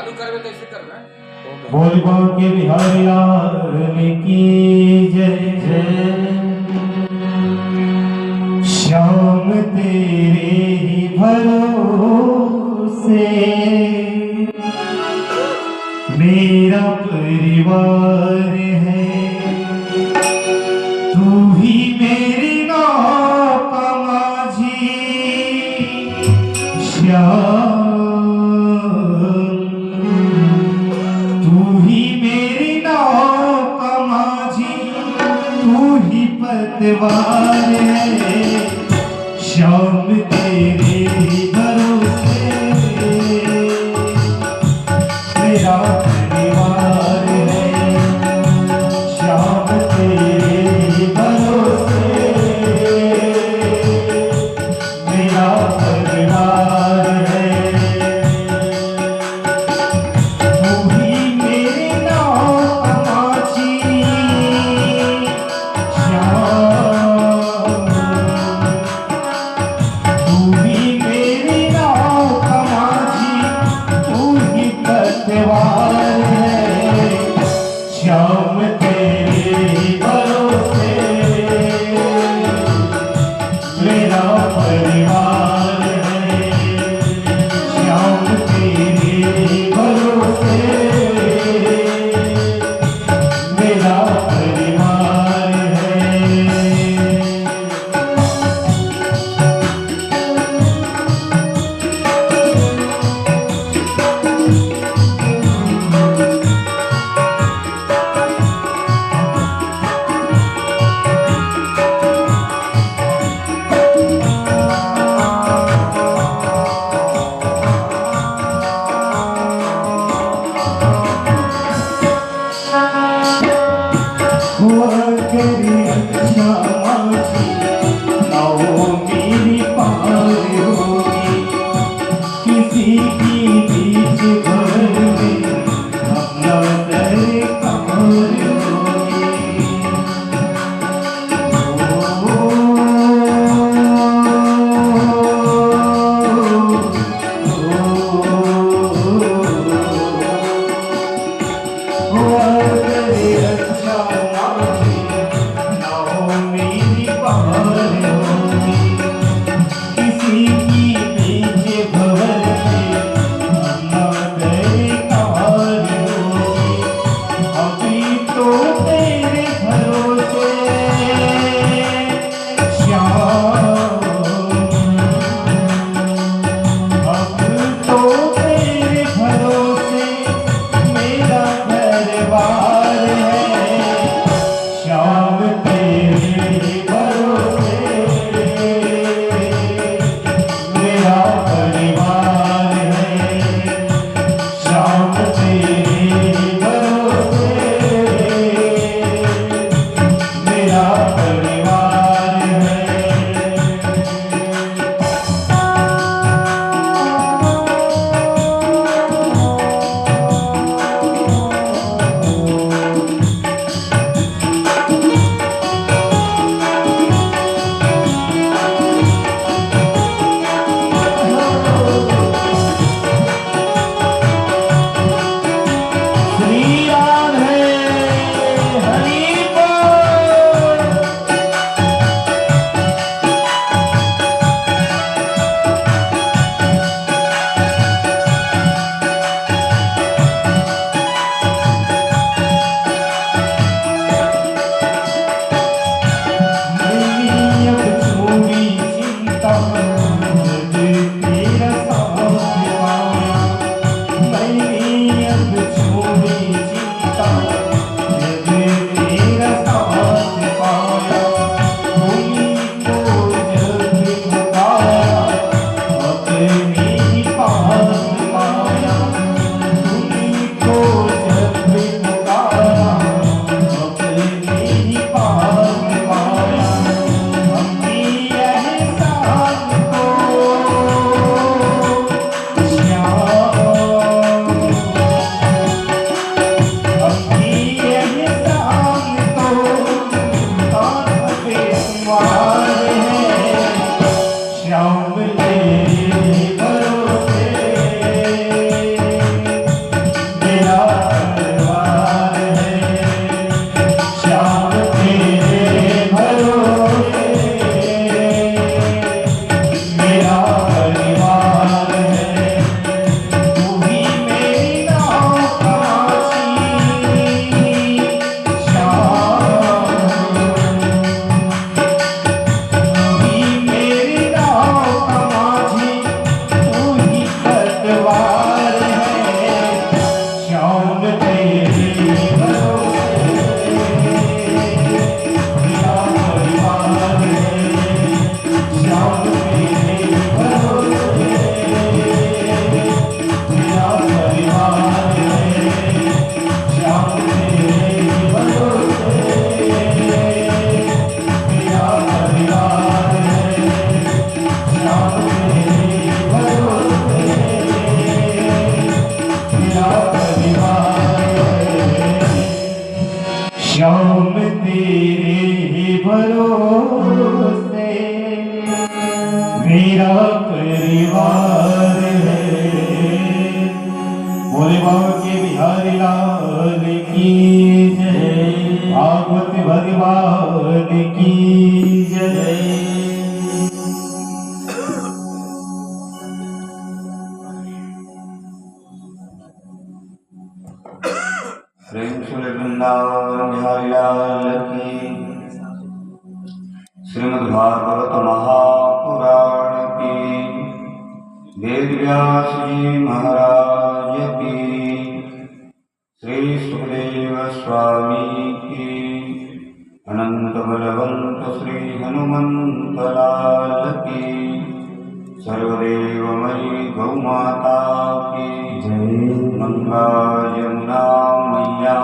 जादू करवे तो ऐसे करना। बोल बोल के बिहारी लाल की जय जय। श्याम तेरे ही भरोसे मेरा परिवार है, तू ही मेरी नौका माझी श्याम, तू ही मेरी नौका माझी, तू ही पतवार है, श्याम तेरे ही भरोसे मेरा परिवार है, श्याम तेरे ही भरोसे मेरा परिवार है, तू ही मेरी नौका माझी श्याम, तू ही मेरी नौका माझी, तू ही पतवार है, श्याम तेरे ही भरोसे मेरा परिवार है, श्याम तेरे ही भरोसे मेरा परिवार है। हुआ करी अच्छा माझी, आओ मेरी पार होगी, किसी की बीच घर में अपना दरकार होगी। हुआ करे अच्छा माझी, आओ मेरी पार होगी, किसी की बीच भवर में अपना दरकार होगी। अभी तो तेरे भरोसे श्याम, अब तो भरोसे मेरा परिवार है। बोले बांके बिहारी लाल की जय, भागवत भगवान की जय। प्रेम से वृंदावन बिहारी लाल की। श्रीमद् भागवत महापुराण की। वेद व्यास जी महाराज की। श्री सुखदेव स्वामी की। अनंत बलवंत श्री हनुमंत लाल की। सर्वदेवमयी गौ माता की जय। गंगा यमुना मैया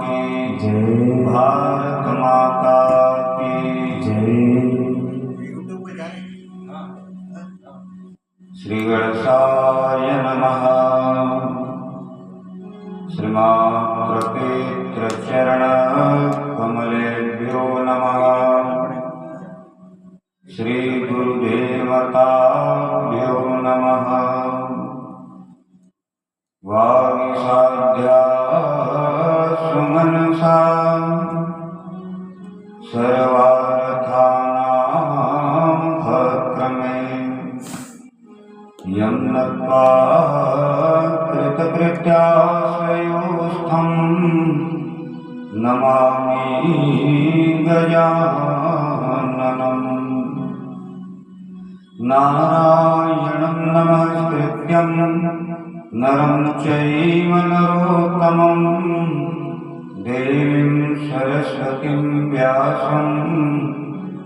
की जय। भारत माता की जय। श्री गणेशाय नमः। श्रीमात्र चरण कमलेभ्यो नमः। श्री गुरुदेवताभ्यो नमः। वागीसाध्या सुमनसा सर्वार्थानां भक्रमे यं नत्वा कृतकृत्याश्रयोस्थं नमामि गजाननम्। नारायणं नमस्कृत्यं नरं चैव नरोत्तमं देवीं सरस्वतीं व्यासं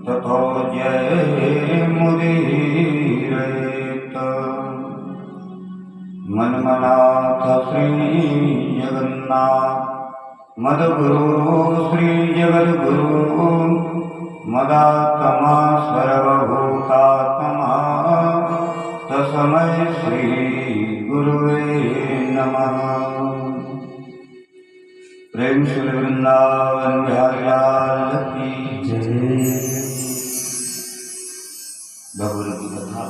ततो जयमुदीरयेत्। मन्मनाथ श्री जगन्नाथ मद्गुरु श्री जगद्गुरु मदात्मा सर्वभूतात्मा तस्मै श्री गुरुवे नमः। प्रेम से वृंदावन बिहारी लाल की जय। भगवान की कथा।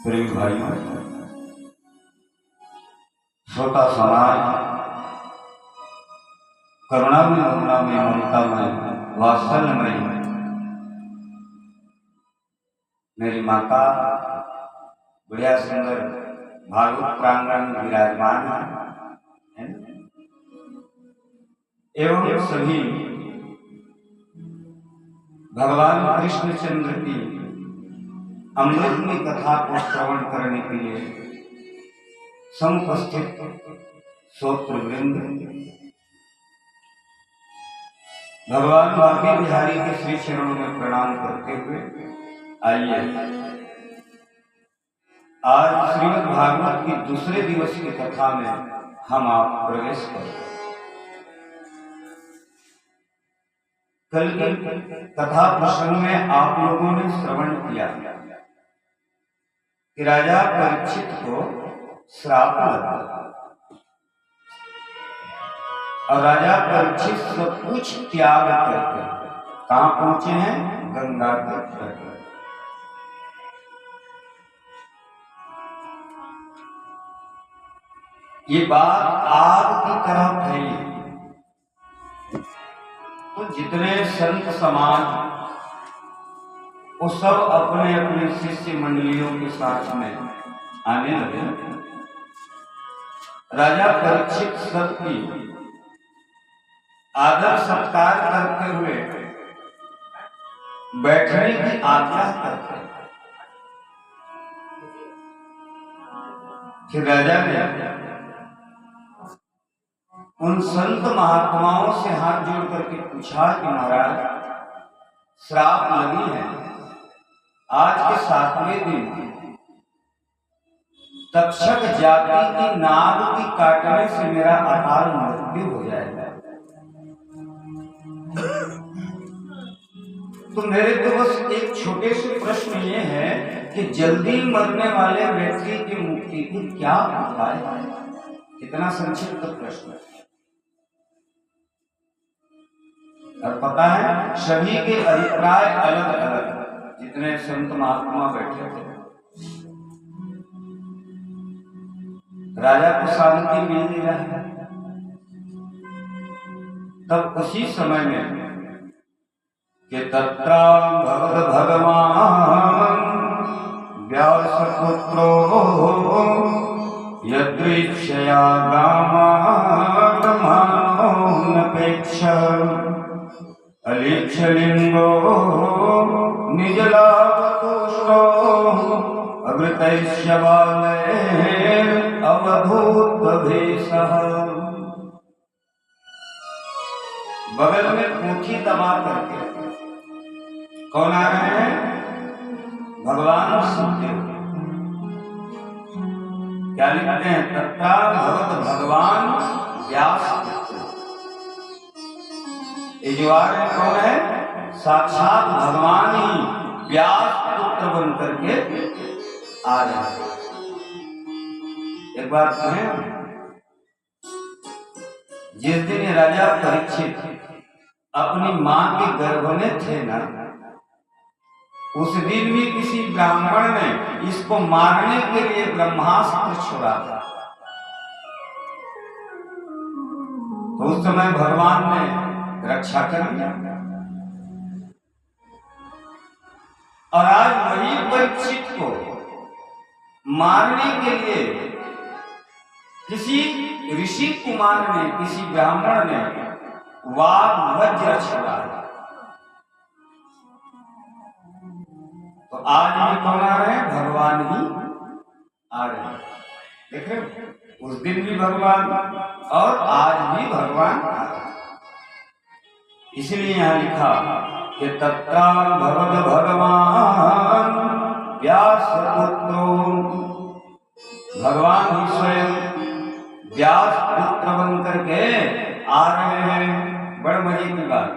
प्रेम भाइयों, श्रोता समाज करुणा में ममता में वात्सल्य में मेरी माता बढ़िया सुंदर भागवत प्रांगण में विराजमान है। एवं सभी भगवान कृष्णचंद्र की अमृतमय कथा को श्रवण करने के लिए समुपस्थित श्रोतृवृंद भगवान बांके बिहारी के श्री चरणों में प्रणाम करते हुए आइए आज श्रीमद् भागवत की दूसरे दिवस की कथा में हम आप प्रवेश करें। कल की कथा प्रसंग में आप लोगों ने श्रवण किया कि राजा परीक्षित को श्राप लगा और राजा परीक्षित सब कुछ त्याग करके कहां पहुंचे हैं? गंगा तट पर। ये बात आग की तरह फैली तो जितने संत समाज वो सब अपने अपने शिष्य मंडलियों के साथ में आने लगे। राजा परीक्षित सबकी आदर सत्कार करते हुए बैठने की आज्ञा करते। फिर राजा ने उन संत महात्माओं से हाथ जोड़ करके पूछा कि महाराज श्राप लगी है, आज के 7वें दिन तक्षक जाति की नाग की काटने से मेरा अकाल मृत्यु हो जाएगा। तो मेरे तो बस एक छोटे से प्रश्न ये है कि जल्दी मरने वाले व्यक्ति की मुक्ति की क्या उपाय है? कितना संक्षिप्त प्रश्न है। और पता है सभी के अभिप्राय अलग अलग। जितने संत महात्मा बैठे थे, राजा को शांति मिल नहीं रहा है। तब उसी समय में कि तत्र भगवद भगवान व्यासपुत्रो यदृच्छया गामानपेक्ष अलिक्षलिंगो निजलावतुष्टो अवृतैश्य बाले अवधूत भेषः। बगल में कोठी दबा करके कौन आ रहे हैं? भगवान सुखदेव। क्या लिखते हैं? तथा भगवत भगवान व्यास। ये जो आ रहे कौन है? साक्षात भगवान ही व्यास पुत्र बन करके आ रहे हैं। एक बात कहें, जिस दिन राजा परीक्षित अपनी मां के गर्भ में थे ना, उस दिन भी किसी ब्राह्मण ने इसको मारने के लिए ब्रह्मास्त्र छोड़ा था। तो उस समय भगवान ने रक्षा कर लिया। और आज वही परीक्षित को मारने के लिए किसी ऋषि कुमार ने, किसी ब्राह्मण ने वाग वज्र छोड़ा। तो आज भी कौन आ रहे हैं? भगवान ही आ रहे हैं। देख रहे हो, उस दिन भी भगवान और आज भी भगवान आ रहे हैं। इसलिए यहां लिखा कि तत्र भगवद भगवान व्यास पुत्रो, भगवान ही स्वयं व्यास पुत्र बन करके आ रहे हैं। बड़ मजे की बात।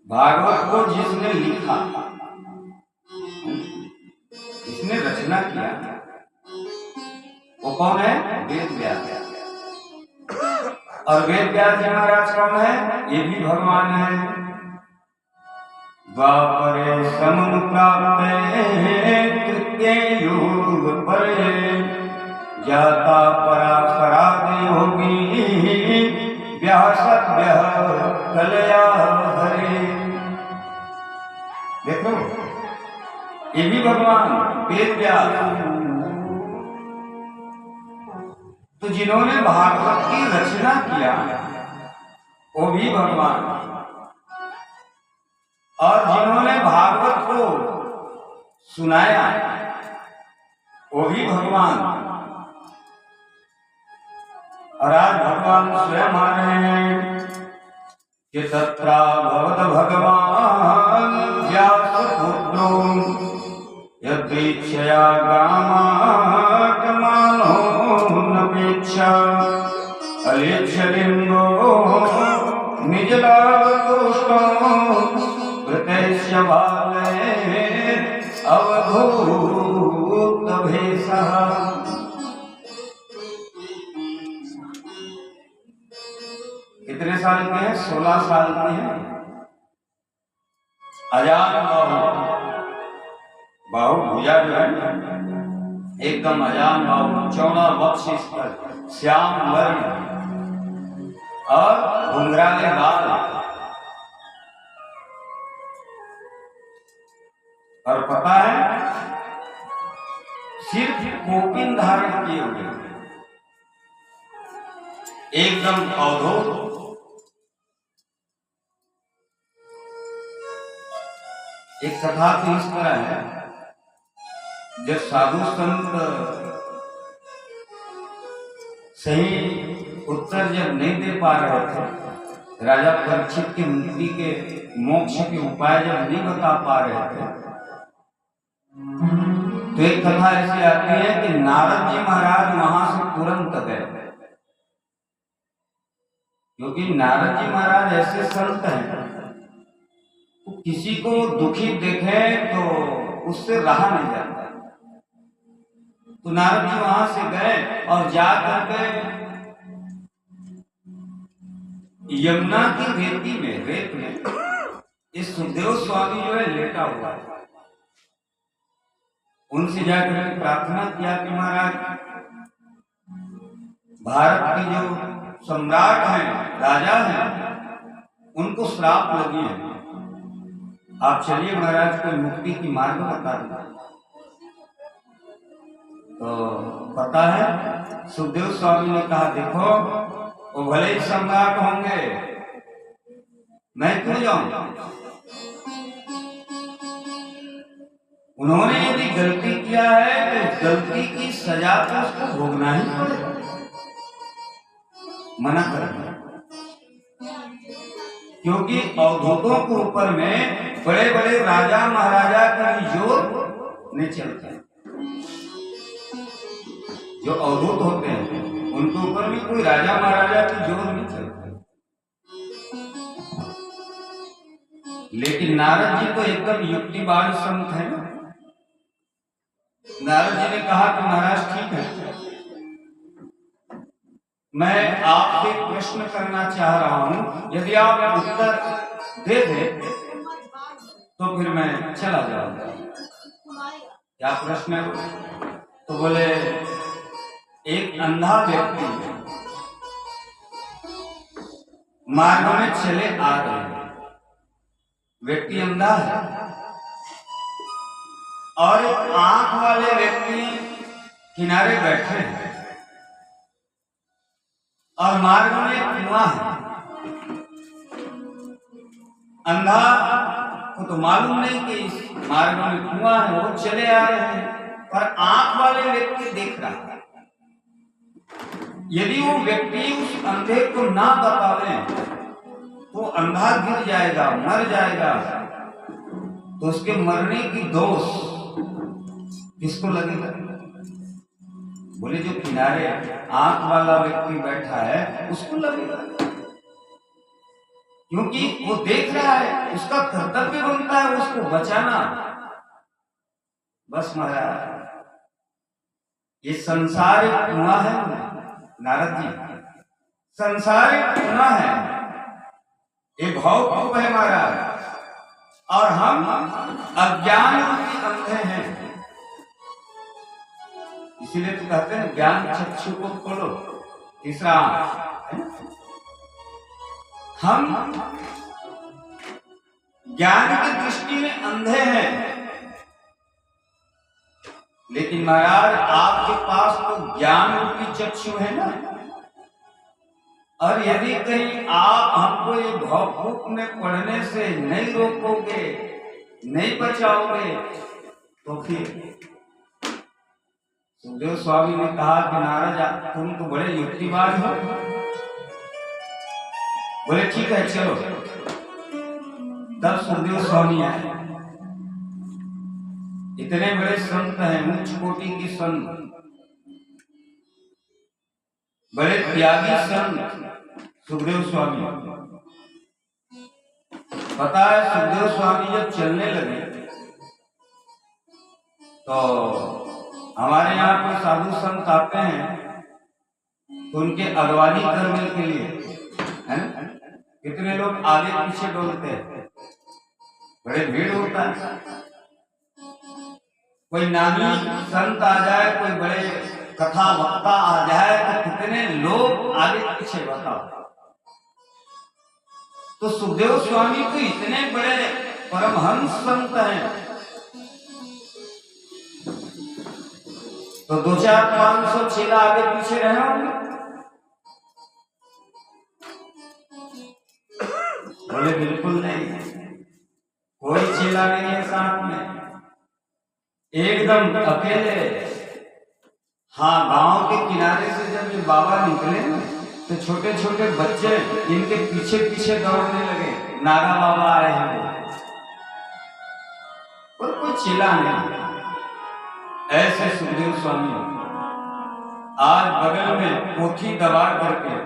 भागवत को जिसने लिखा, जिसने रचना किया, वो कौन है? वेद व्यास। और वेद व्यास जी महाराज कौन है? ये भी भगवान है। द्वापरे समुप्राप्ते तृतीये युग परे जाता पराशरादि योगी व्यासभ्य कलया हरे। देखो, ये भी भगवान वेद व्यास। तो जिन्होंने भागवत की रचना किया वो भी भगवान, और जिन्होंने भागवत को सुनाया वो भी भगवान। और आज भगवान स्वयं आ रहे हैं कि तत्र भगवत भगवान व्यास पुत्रो यदृच्छया गामानपेक्ष अलिक्षलिंगो निजलावतुष्टो वृतैश्य बाले अवधूत भेषः। कितने साल के हैं? 16 साल के हैं। अजान बाहु भुजा जो है एकदम अजान बाहु, चौड़ा वक्ष स्थल, श्याम वर्ण और घुंघराले बाल। और पता है सिर्फ कोपिन धारण किए हुए, एकदम अवधूत। एक कथा तो इस तरह है, जब साधु संत सही उत्तर जब नहीं दे पा रहे थे, राजा परीक्षित की मुक्ति के मोक्ष के उपाय जब नहीं बता पा रहे थे, तो एक कथा ऐसी आती है कि नारद जी महाराज वहां से तुरंत गए, क्योंकि नारद जी महाराज ऐसे संत हैं तो किसी को दुखी देखे तो उससे रहा नहीं जाता। तो नारद जी वहां से गए और जाकर के यमुना की रेत में ये सुखदेव स्वामी जो है लेटा हुआ है। उनसे जाकर प्रार्थना किया कि महाराज, भारत के जो सम्राट हैं, राजा हैं, उनको श्राप लगी है, आप चलिए महाराज को मुक्ति की मार्ग बता दीजिए। तो पता है सुखदेव स्वामी ने कहा, देखो वो भले ही सम्राट होंगे, मैं क्यों जाऊं? उन्होंने यदि गलती किया है तो गलती की सजा तो उसको भोगना ही पड़ेगा। मना कर दिया, क्योंकि अवधूतों के ऊपर में बड़े बड़े राजा महाराजा का भी जोर नहीं चलता। जो अवधूत होते हैं उनके ऊपर भी कोई राजा महाराजा की जोर नहीं चलता। लेकिन नारद जी तो एकदम युक्तिवादी संत है। नारद जी ने कहा कि महाराज ठीक है, मैं आपसे प्रश्न करना चाह रहा हूं, यदि आप उत्तर दे दे तो फिर मैं चला जाऊंगा। क्या प्रश्न है? तो बोले, एक अंधा व्यक्ति मार्ग में चले आ रहे हैं, व्यक्ति अंधा है और एक आंख वाले व्यक्ति किनारे बैठे हैं और मार्ग में कुआं है। अंधा को तो मालूम नहीं कि इस मार्ग में कुआं है, वो चले आ रहे हैं, पर आंख वाले व्यक्ति देख रहा है। यदि वो व्यक्ति उस अंधे को ना बतावे तो अंधा गिर जाएगा, मर जाएगा, तो उसके मरने की दोष किसको लगेगा? बोले, जो किनारे आंख वाला व्यक्ति बैठा है उसको लगेगा, क्योंकि वो देख रहा है, उसका कर्तव्य बनता है उसको बचाना। बस महाराज, ये संसार एक कुआं है नारद जी, संसार एक कुआं है, ये भवकूप है महाराज, और हम अज्ञान रूपी अंधे हैं। इसीलिए तो कहते हैं ज्ञान चक्षु को खोलो, तीसरा हम ज्ञान की दृष्टि में अंधे हैं। लेकिन महाराज, आपके पास तो ज्ञान रूपी चक्षु है ना, और यदि कहीं आप हमको ये भवकूप में पढ़ने से नहीं रोकोगे, नहीं बचाओगे, तो फिर सुखदेव स्वामी ने कहा कि नारद, तुम तो बड़े युक्तिवाद हो। बोले, ठीक है चलो। तब सुखदेव स्वामी आए। इतने बड़े संत हैं, उच्च कोटि की संत, बड़े त्यागी संत सुखदेव स्वामी। पता है, सुखदेव स्वामी जब चलने लगे तो हमारे यहाँ कोई साधु संत आते हैं तो उनके अगवानी करने के लिए, है ना, कितने लोग आगे पीछे डोलते हैं, बड़े भीड़ होता है। कोई नामी संत आ जाए, कोई बड़े कथा वक्ता आ जाए, तो कितने लोग आगे पीछे, बताओ। तो सुखदेव स्वामी तो इतने बड़े परमहंस संत हैं, तो 200-500 चेला आगे पीछे रहे होंगे। बोले, बिल्कुल नहीं, कोई चेला नहीं है साथ में, एकदम अकेले। हाँ, गांव के किनारे से जब ये बाबा निकले तो छोटे छोटे बच्चे इनके पीछे पीछे दौड़ने लगे, नागा बाबा आए हैं, और कोई चेला नहीं। ऐसे सुखदेव स्वामी आज बगल में कोठी दबा करके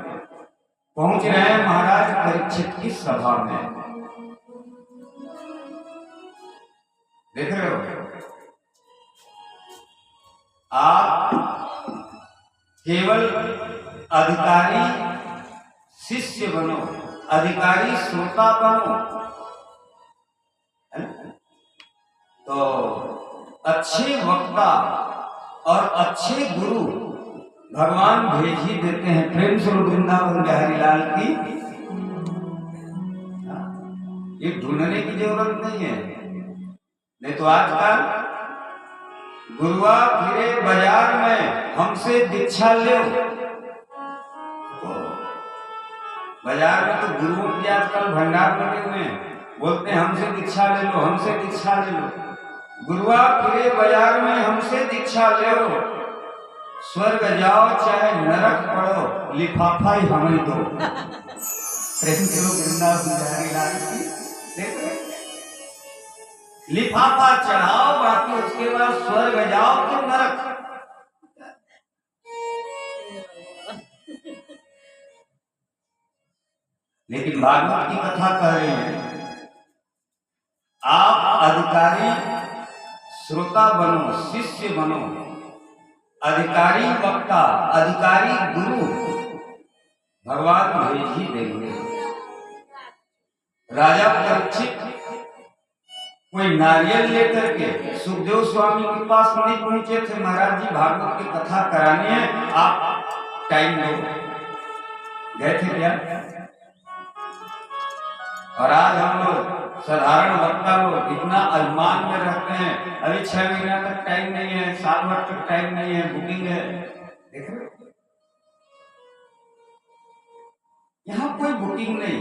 पहुंच रहे हैं महाराज परीक्षित की सभा में। देख रहे हो, आप केवल अधिकारी शिष्य बनो, अधिकारी श्रोता बनो। तो अच्छे वक्ता और अच्छे गुरु भगवान भेज ही देते हैं। प्रेम स्वरूप वृंदावन बिहारी लाल की ये ढूंढने की जरूरत नहीं है। नहीं तो आजकल गुरुआ फिरे बाजार में हमसे दीक्षा ले। बाजार में तो गुरुओं के आजकल भंडार लगे हुए हैं, बोलते हैं हमसे दीक्षा ले लो, हमसे दीक्षा ले लो। गुरुआ फिरे बाजार में हमसे दीक्षा ले लो, स्वर्ग जाओ चाहे नरक पड़ो, लिफाफा ही हमें दो। प्रेम के लोग वृंदावन बिहारी लाल की देखो, लिफाफा चढ़ाओ, बाकी उसके बाद स्वर्ग जाओ कि नरक। लेकिन भागवत की कथा कह रहे हैं, आप अधिकारी श्रोता बनो, शिष्य बनो, अधिकारी वक्ता, अधिकारी गुरु भगवान भेज ही देंगे। राजा परीक्षित कोई नारियल लेकर के सुखदेव स्वामी के पास नहीं पहुंचे थे, महाराज जी भागवत की कथा करानी है, आप टाइम दो। गए थे क्या? और आज हम लोग साधारण वक्ता लोग इतना अभिमान में रहते हैं, अभी 6 महीना तक टाइम नहीं है, 7 वर्ष तक टाइम नहीं है, बुकिंग है। देख रहे हो, यहाँ कोई बुकिंग नहीं,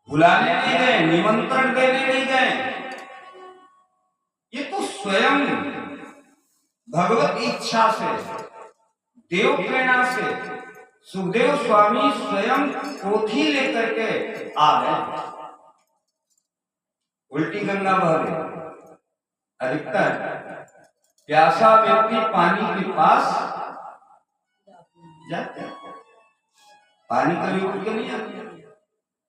बुलाने नहीं गए, निमंत्रण देने नहीं गए। ये तो स्वयं भगवत इच्छा से, देव प्रेरणा से सुखदेव स्वामी स्वयं पोथी लेकर के आ गए। उल्टी गंगा बह गई। अधिकतर प्यासा व्यक्ति पानी के पास जाते हैं, पानी कभी उठ के नहीं आते,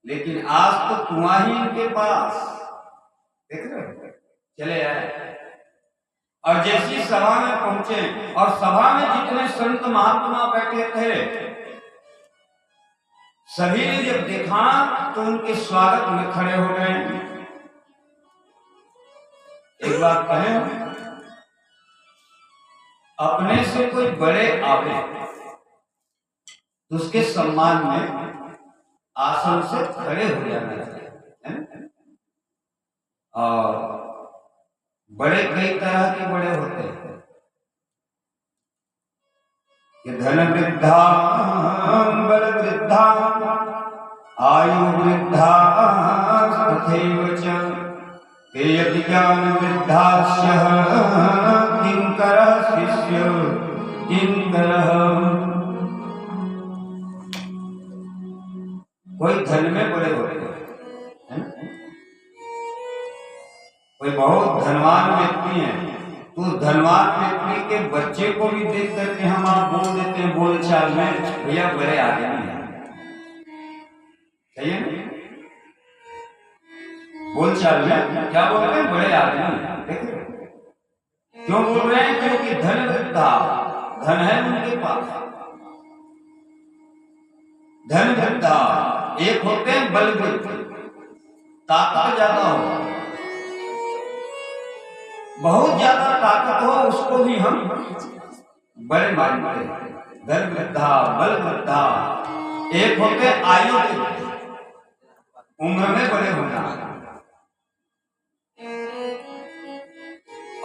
लेकिन आज तो कुआं ही इनके पास। देख रहे हो, चले आए और जैसी सभा में पहुंचे, और सभा में जितने संत महात्मा बैठे थे सभी ने जब देखा तो उनके स्वागत में खड़े हो गए। एक बात कहें, अपने से कोई बड़े आवे तो उसके सम्मान में आसन से खड़े हो जाना चाहिए। और बड़े कई तरह के बड़े होते हैं कि धन वृद्धा, बल वृद्धा, आयु वृद्धा, तथैव च ते यदि ज्ञान वृद्धास्य किंकरः शिष्य किंकरः। कोई धन में बड़े होते हैं, कोई बहुत धनवान व्यक्ति है, तो उस धनवान व्यक्ति के बच्चे को भी देख करके हम आप बोल देते हैं बोल चाल में, भैया बड़े आगे नहीं है। सही है ना? बोल चाल में क्या बोल रहे हैं? बड़े आदमी। देखो क्यों बोल रहे हैं? क्योंकि धन वृद्धा, धन है उनके पास। धन वृद्धा, एक होते हैं बल वृद्ध, ताकत ज्यादा हो, बहुत ज्यादा ताकत हो, उसको भी हम बड़े मानते हैं। धन वृद्धा, बल वृद्धा। एक होते आयु वृद्ध, उम्र में बड़े होना,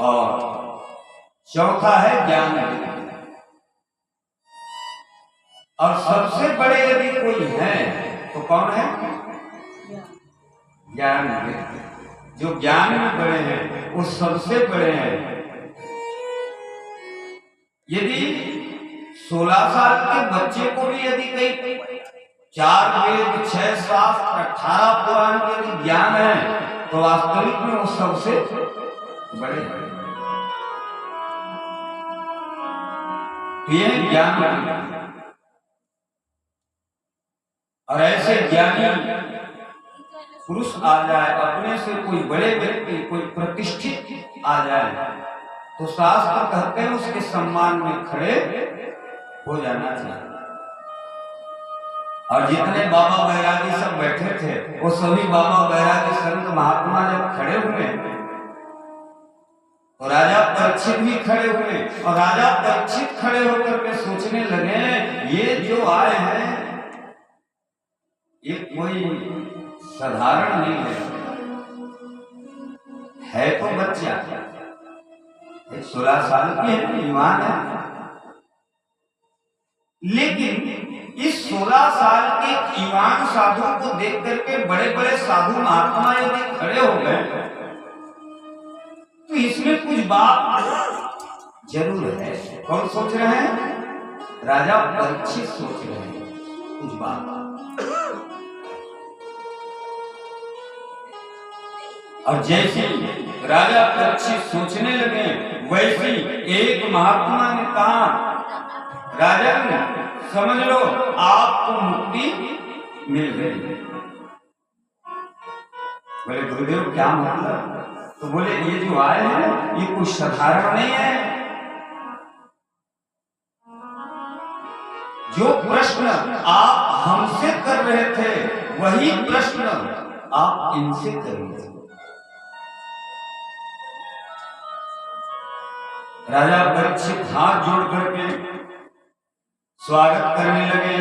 और चौथा है ज्ञान वृद्ध। और सबसे बड़े यदि कोई है तो कौन है? ज्ञान वृद्ध। जो ज्ञान में बड़े हैं वो सबसे बड़े हैं। यदि 16 साल के बच्चे को भी यदि कई 4 वेद, 6 शास्त्र, 18 पुराण के यदि ज्ञान है तो वास्तविक में वो सबसे बड़े हैं। ये ज्ञान। और ऐसे ज्ञानी पुरुष आ जाए, अपने से कोई बड़े व्यक्ति, कोई प्रतिष्ठित आ जाए, तो शास्त्र कहते हैं उसके सम्मान में खड़े हो जाना चाहिए। और जितने बाबा बैरागी सब बैठे थे वो सभी बाबा बैरागी संत महात्मा जब खड़े हुए तो राजा परीक्षित भी खड़े हुए, और राजा परीक्षित खड़े होकर के सोचने लगे ये जो आए हैं ये कोई साधारण नहीं है तो बच्चा 16 साल की है, युवान है, लेकिन इस 16 साल के युवान साधु को देख करके बड़े बड़े साधु महात्मा यदि खड़े हो गए तो इसमें कुछ बात जरूर है। कौन सोच रहे हैं? राजा परीक्षित सोच रहे हैं कुछ बात। और जैसे राजा परीक्षित सोचने लगे वैसे एक महात्मा ने कहा राजन समझ लो आपको मुक्ति मिल गई। बोले गुरुदेव क्या मतलब? तो बोले ये जो आए हैं ये कुछ साधारण नहीं है। जो प्रश्न आप हमसे कर रहे थे वही प्रश्न आप इनसे करेंगे। राजा परीक्षित हाथ जोड़ करके स्वागत करने लगे।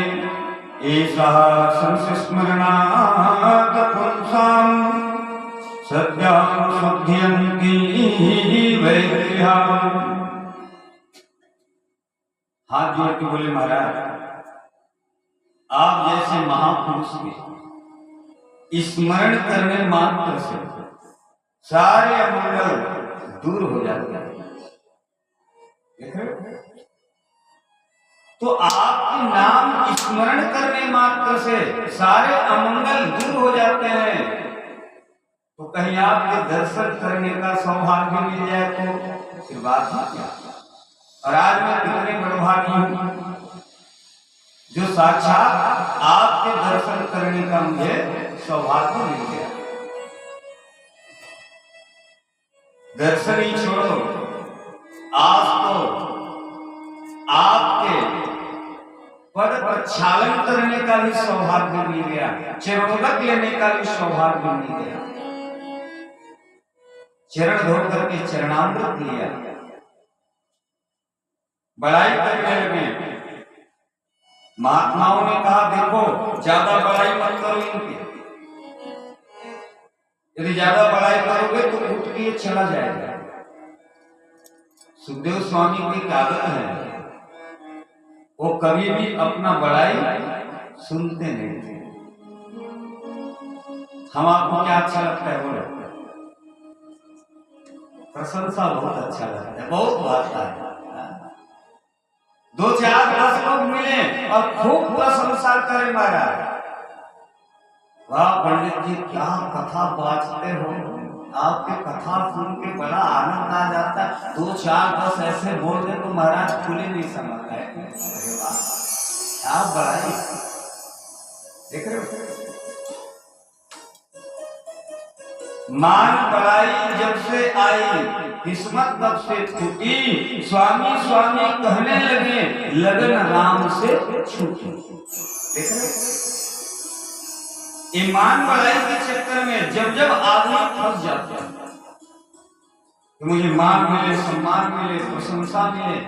ऐसा संस्मरणात् पुंसाम् सद्यं शुद्ध्यन्ति वैद्याम्। हाथ जोड़ के बोले महाराज आप जैसे महापुरुष के स्मरण करने मात्र से सारे अमंगल दूर हो जाते हैं। तो आपके नाम स्मरण करने मात्र से सारे अमंगल दूर हो जाते हैं, तो कहीं आपके दर्शन करने का सौभाग्य मिल जाए तो फिर बात ही क्या। और आज मैं कितने बड़भागी हूं जो साक्षात आपके दर्शन करने का मुझे सौभाग्य मिल गया। दर्शन ही छोड़ो, आज तो आपके पद प्रक्षालन करने का भी सौभाग्य मिल गया, चरणोदक लेने का भी सौभाग्य मिल गया। चरण धो करके चरणामृत लिया, बड़ाई करने लगे। महात्माओं ने कहा देखो ज्यादा बड़ाई मत करो इनकी, यदि ज्यादा बड़ाई करोगे तो उठ के चला जाएगा। सुखदेव स्वामी की आदत है वो कभी भी अपना बड़ाई सुनते नहीं थे। हम आपको क्या अच्छा लगता है? बोले प्रशंसा बहुत अच्छा लगता है, बहुत भाता है। 2-4-10 लोग मिले और खूब प्रशंसा करें महाराज, वाह पंडित जी क्या कथा बाँचते हो, आपके कथा सुन के बड़ा आनंद आ जाता है। 2-4-10 ऐसे बोल दे तो महाराज खुले नहीं समझता है। आप बड़ाई देख रहे हो, मान बड़ाई जब से आई किस्मत तब से छूटी। स्वामी स्वामी कहने लगे लगन राम से छूटी। देख रहे हो, ईमान बड़ाई के चक्कर में जब जब आदमी फंस जाता है कि मुझे मान मिले, सम्मान मिले, प्रशंसा मिले,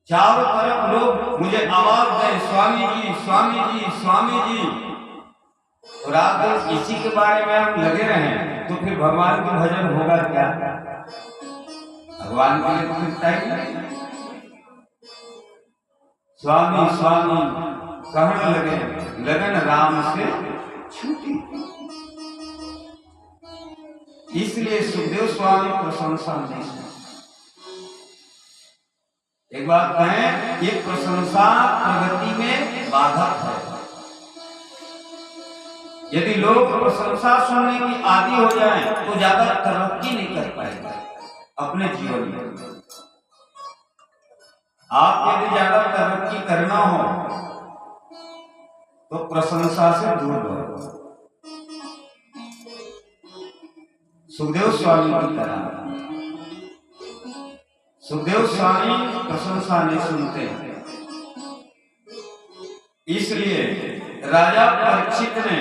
चारों तरफ लोग मुझे आवाज दें स्वामी जी स्वामी जी स्वामी जी, और आप इसी के बारे में हम लगे रहें तो फिर भगवान का भजन होगा क्या? भगवान के लिए तो टाइम नहीं। स्वामी स्वामी कहने लगे लगन राम से छूटी। इसलिए सुखदेव स्वामी प्रशंसा नहीं सुनी। एक बात कहें, ये प्रशंसा प्रगति में बाधक है। यदि लोग प्रशंसा सुनने की आदी हो जाएं तो ज्यादा तरक्की नहीं कर पाएगा अपने जीवन में। आप यदि ज्यादा तरक्की करना हो तो प्रशंसा से दूर रहो। सुखदेव स्वामी की तरह सुखदेव स्वामी प्रशंसा नहीं सुनते, इसलिए राजा परीक्षित ने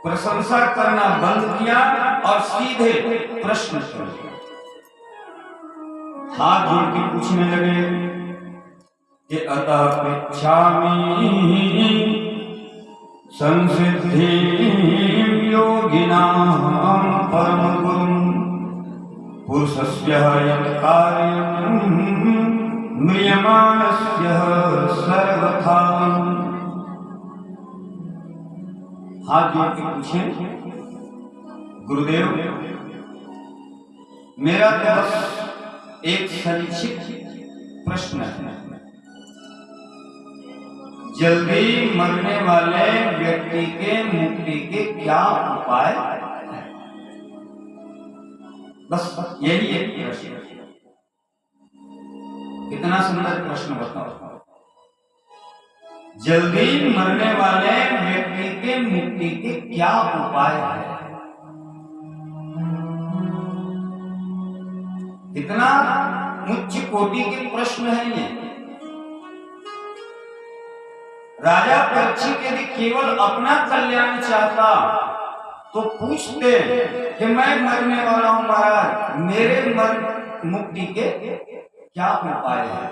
प्रशंसा करना बंद किया और सीधे प्रश्न किया। हाथ जोड़ के पूछने लगे कि अतः पृच्छामि संसिद्धि योगिनां परम गुरुं पुरुषस्य यत् कार्यं म्रियमाणस्य सर्वथा। हाथ जोड़ के पूछे, गुरुदेव मेरा तो बस एक संक्षिप्त प्रश्न है। जल्दी मरने वाले व्यक्ति के मुक्ति के क्या उपाय है? बस यही एक प्रश्न। कितना सुंदर प्रश्न बताओ। जल्दी मरने वाले व्यक्ति के मुक्ति के क्या उपाय है? कितना उच्च कोटि के प्रश्न है ये। राजा परीक्षित यदि केवल अपना कल्याण चाहता तो पूछते कि मैं मरने वाला हूं महाराज, मेरे मुक्ति के क्या उपाय है?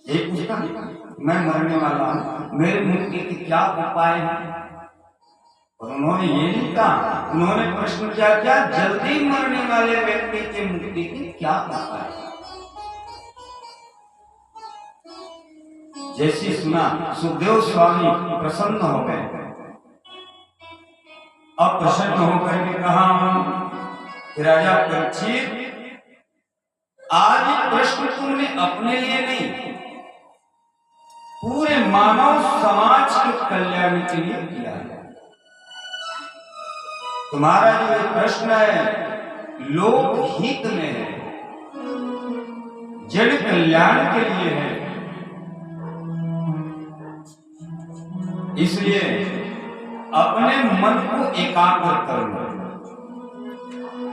ये पूछता, मैं मरने वाला हूं, मेरे मुक्ति के क्या उपाय है? और उन्होंने ये नहीं कहा, उन्होंने प्रश्न क्या किया, जल्दी मरने वाले व्यक्ति के मुक्ति के क्या उपाय है? जैसे सुना सुखदेव स्वामी प्रसन्न हो गए। अब प्रसन्न होकर के कहा कि राजा परीक्षित, आज ये प्रश्न तुमने अपने लिए नहीं, पूरे मानव समाज के कल्याण के लिए किया है। तुम्हारा जो ये प्रश्न है लोकहित में है, जन कल्याण के लिए है। इसलिए अपने मन को एकाग्र करो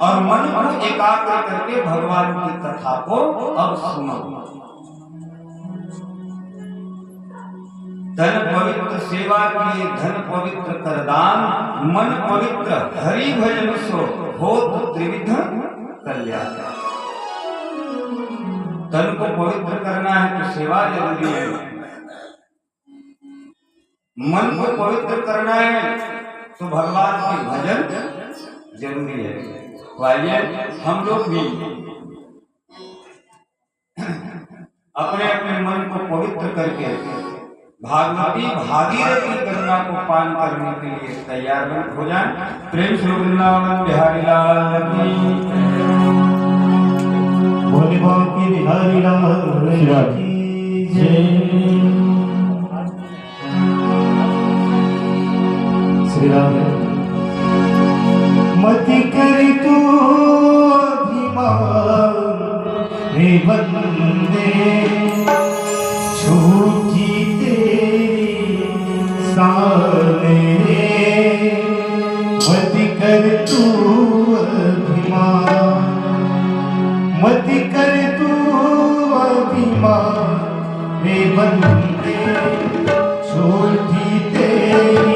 और मन को एकाग्र करके भगवान की कथा को अब सुनो। धन पवित्र सेवा किए धन पवित्र करदान, मन पवित्र हरि भजन सो होत त्रिविध कल्याण। धन को पवित्र करना है तो सेवा जरूरी है, मन को पवित्र करना है तो भगवान के भजन जरूरी है। तो आइए हम लोग भी अपने अपने मन को पवित्र करके भागवती भागीरथी गंगा को पान करने के लिए तैयार हो जाए। प्रेम से वृंदावन बिहारी लाल की बोले बांके बिहारी लाल की जय। श्री राम। मति कर तू अभिमान रे बंदे, छूटी तेरी साने। मति कर तू अभिमान, मति कर तू अभिमान रे बंदे, छूटी तेरी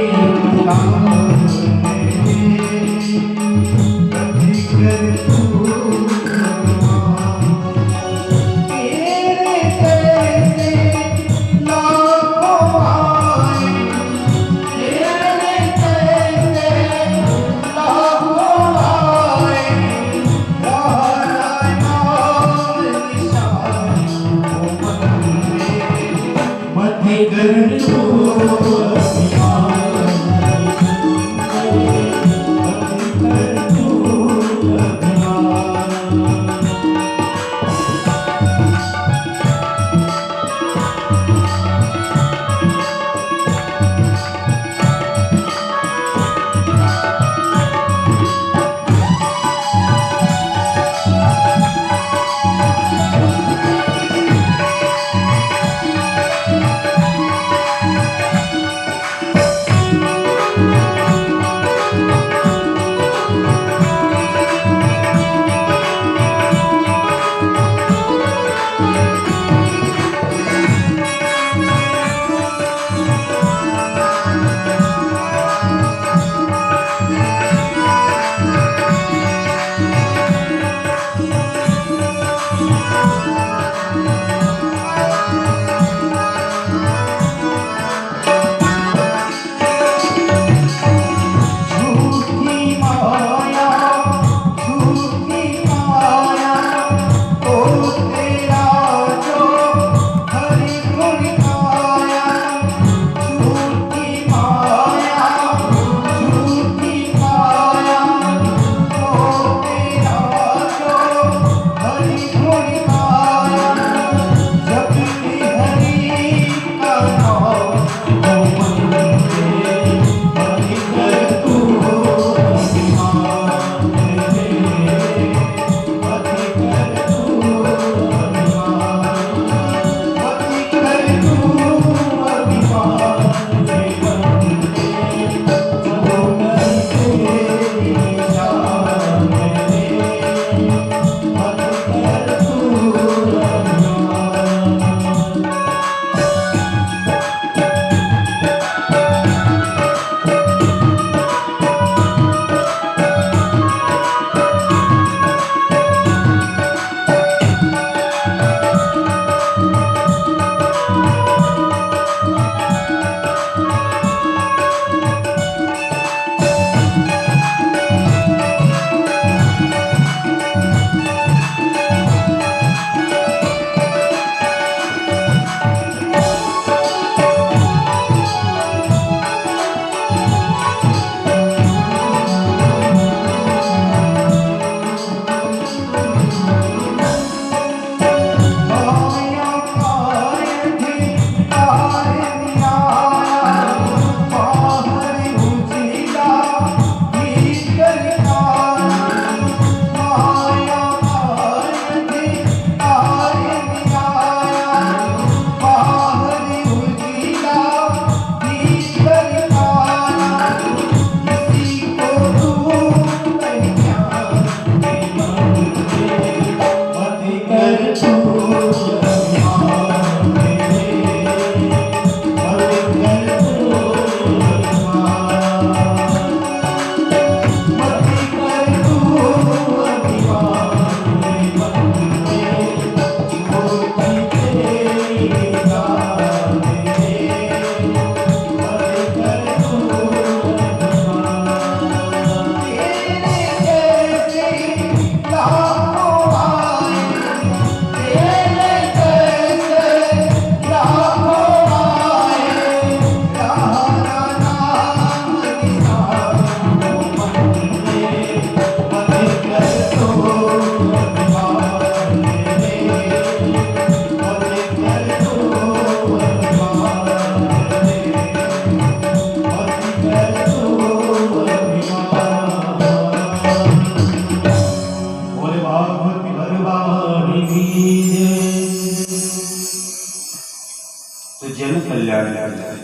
कल्याण कर जाए।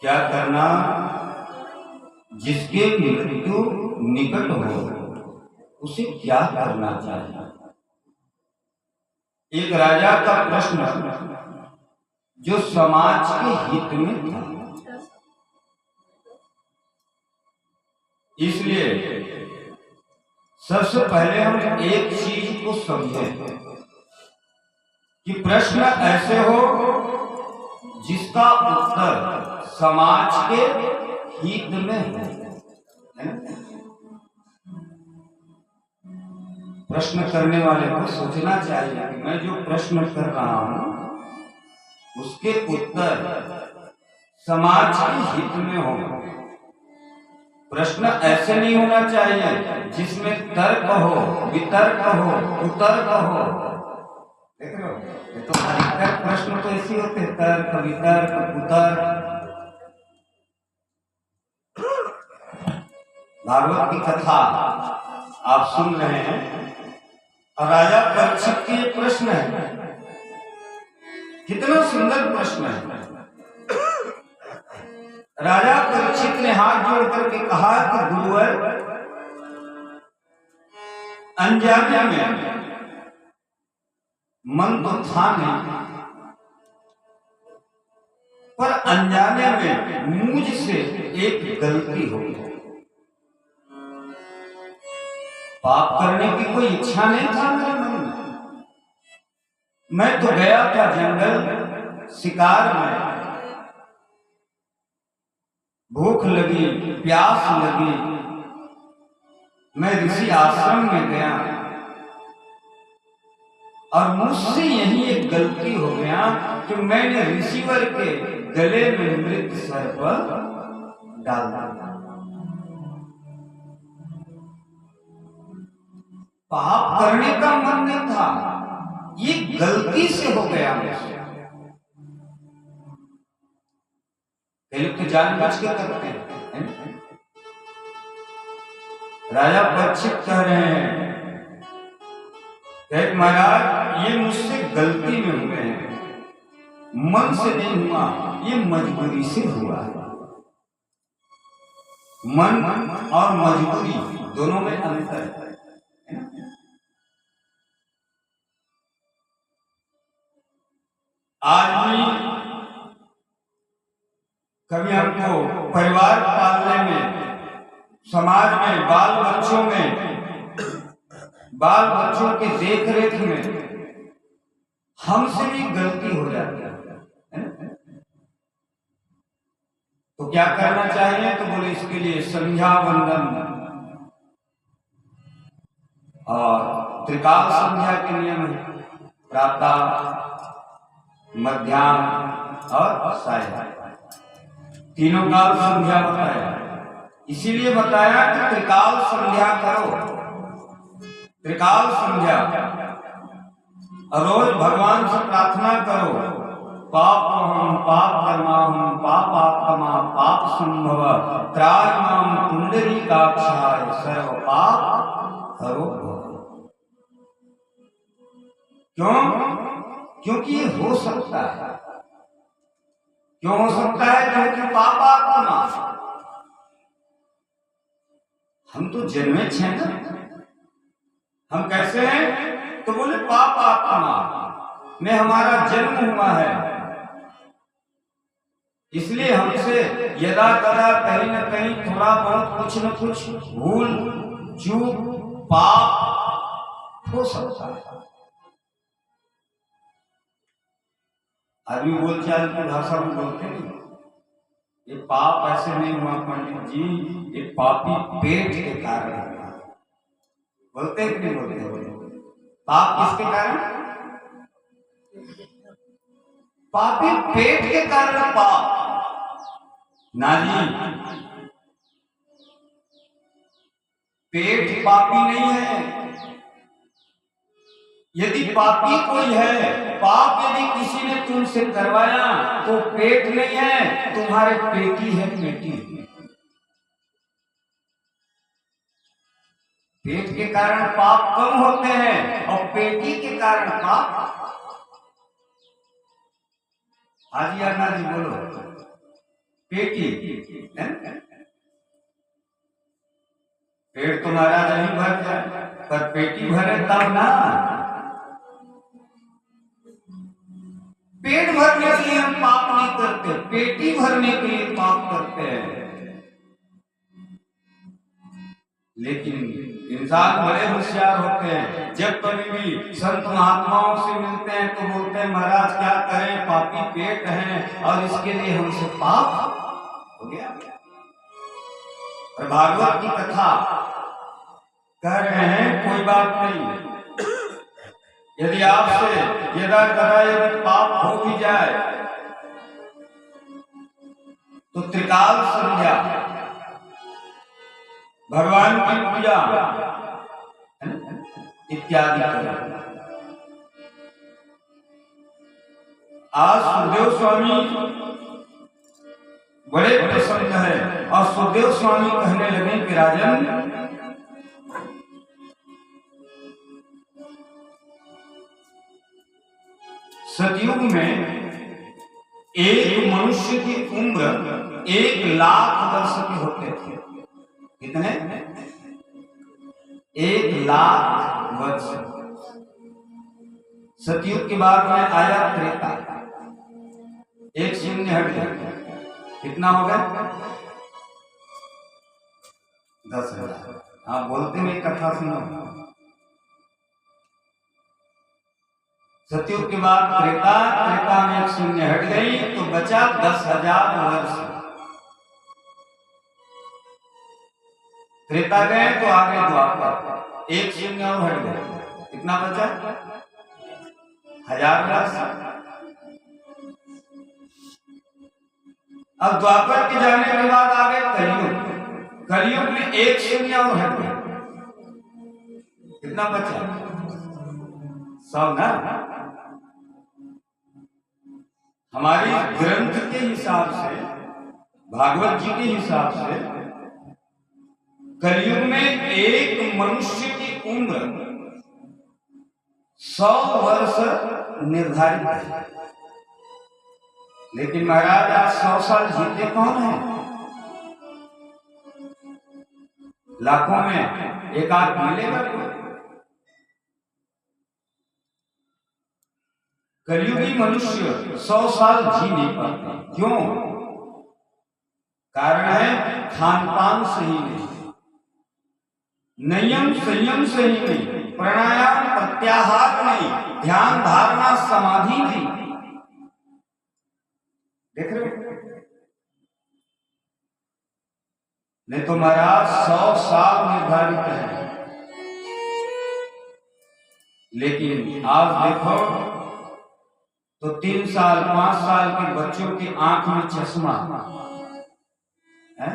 क्या करना? जिसके मृत्यु निकट हो उसे क्या करना चाहिए? एक राजा का प्रश्न जो समाज के हित में था। इसलिए सबसे पहले हम एक चीज को समझें कि प्रश्न ऐसे हो जिसका उत्तर समाज के हित में है ना? प्रश्न करने वाले को सोचना चाहिए कि मैं जो प्रश्न कर रहा हूं उसके उत्तर समाज के हित में हो। प्रश्न ऐसे नहीं होना चाहिए जिसमें तर्क हो, वितर्क हो, कुतर्क हो। देख रहे हो, ये तो अधिकतर प्रश्न तो ऐसे होते हैं, तर्क, वितर्क, कुतर्क। भागवत की कथा आप सुन रहे हैं और राजा परीक्षित के ये प्रश्न है। कितना सुंदर प्रश्न है। राजा परीक्षित ने हाथ जोड़ करके कहा कि गुरुवर, अनजाने में मन तो था नहीं, पर अनजाने में मुझसे एक गलती हो गई। पाप करने की कोई इच्छा नहीं था मेरे मन में। मैं तो गया था जंगल शिकार में, भूख लगी, प्यास लगी, मैं ऋषि आश्रम में गया और मुझसे यही एक गलती हो गया कि मैंने ऋषिवर के गले में मृत सर्प डाल दिया। पाप करने का मन नहीं था, ये गलती से हो गया मुझसे। कई लोग तो जानबूझ के करते हैं। राजा परीक्षित कह रहे हैं, महाराज ये मुझसे गलती में हुए हैं, मन से नहीं हुआ, ये मजबूरी से हुआ। मन और मजबूरी दोनों में अंतर है। आदमी कभी हमको परिवार पालने में, समाज में, बाल बच्चों के देख रेख में हमसे भी गलती हो जाती है। तो क्या करना चाहिए? तो बोले इसके लिए संध्या वंदन और त्रिकाल संध्या के नियम है, प्रातः, मध्याह्न और सायं, तीनों काल संध्या बताया। इसीलिए बताया कि त्रिकाल संध्या करो। त्रिकाल संध्या रोज भगवान से प्रार्थना करो, पापमहं पापकर्माहं पापात्मा पाप संभव त्रायमाम पुंडरीकाक्षाय सर्व पाप हरो। क्यों? क्योंकि ये हो सकता है। क्यों हो सकता है? क्योंकि पापात्मा, हम तो जन्मे छे ना। हम कैसे हैं? तो बोले पापात्मा में हमारा जन्म हुआ है, इसलिए हमसे यदा कदा कहीं न कहीं थोड़ा बहुत कुछ न कुछ भूल चूक पाप हो सकता है। आदमी बोलचाल की भाषा में बोलते हैं, ये पाप ऐसे नहीं हुआ पंडित जी, ये पापी पेट के कारण हुआ। बोलते हैं कि नहीं बोलते? पाप किसके कारण? पापी पेट के कारण पाप। ना जी, पेट पापी नहीं है। यदि पापी कोई है, पाप यदि किसी ने तुमसे करवाया तो पेट नहीं है, तुम्हारे पेटी है, पेटी। पेट के कारण पाप कम होते हैं और पेटी के कारण पाप। हाजी अन्ना जी बोलो, पेटी है? पेट तो महाराज नहीं भर जाए, पर पेटी भरे तब ना। पेट भरने के लिए हम पाप नहीं करते, पेटी भरने के लिए पाप करते हैं। लेकिन इंसान बड़े होशियार होते हैं, जब कभी भी संत महात्माओं से मिलते हैं तो बोलते हैं महाराज क्या करें, पापी पेट है और इसके लिए हमसे पाप हो गया। और भागवत की कथा कह रहे हैं कोई बात नहीं, यदि आपसे यदा कदा यदि पाप हो भी जाए तो त्रिकाल संध्या, भगवान की पूजा इत्यादि करें। आज सुखदेव स्वामी बड़े प्रसन्न है और सुखदेव स्वामी कहने लगे कि राजन, सतयुग में एक मनुष्य की उम्र 1,00,000 वर्ष के होते थे। कितने? 1,00,000 वर्ष। सतयुग के बाद में आया त्रेता, एक शून्य हट गया, कितना हो गया? 10,000। हाँ बोलते में कथा सुनो। सतयुग के बाद त्रेता, त्रेता में एक शून्य हट गई तो बचा 10,000 वर्ष। त्रेता गए तो आगे द्वापर, एक शून्य और हट गए, कितना बचा? 1000 वर्ष। अब द्वापर के जाने के बाद आगे कलयुग, कलयुग में एक शून्य और हट गया, कितना बचा? 100 ना। हमारी ग्रंथ के हिसाब से, भागवत जी के हिसाब से कलयुग में एक मनुष्य की उम्र 100 वर्ष निर्धारित है। लेकिन महाराज आज 100 साल जीते कौन है? लाखों में एक आध मिलेगा कोई। कलयुगी मनुष्य 100 साल जी नहीं पाते। क्यों? कारण है खान पान सही नहीं, नियम संयम सही नहीं, प्राणायाम प्रत्याहार नहीं, ध्यान धारणा समाधि नहीं। देख रहे हो? नहीं तो महाराज 100 साल निर्धारित है, लेकिन आज देखो तो 3 साल 5 साल के बच्चों की आंख में चश्मा है।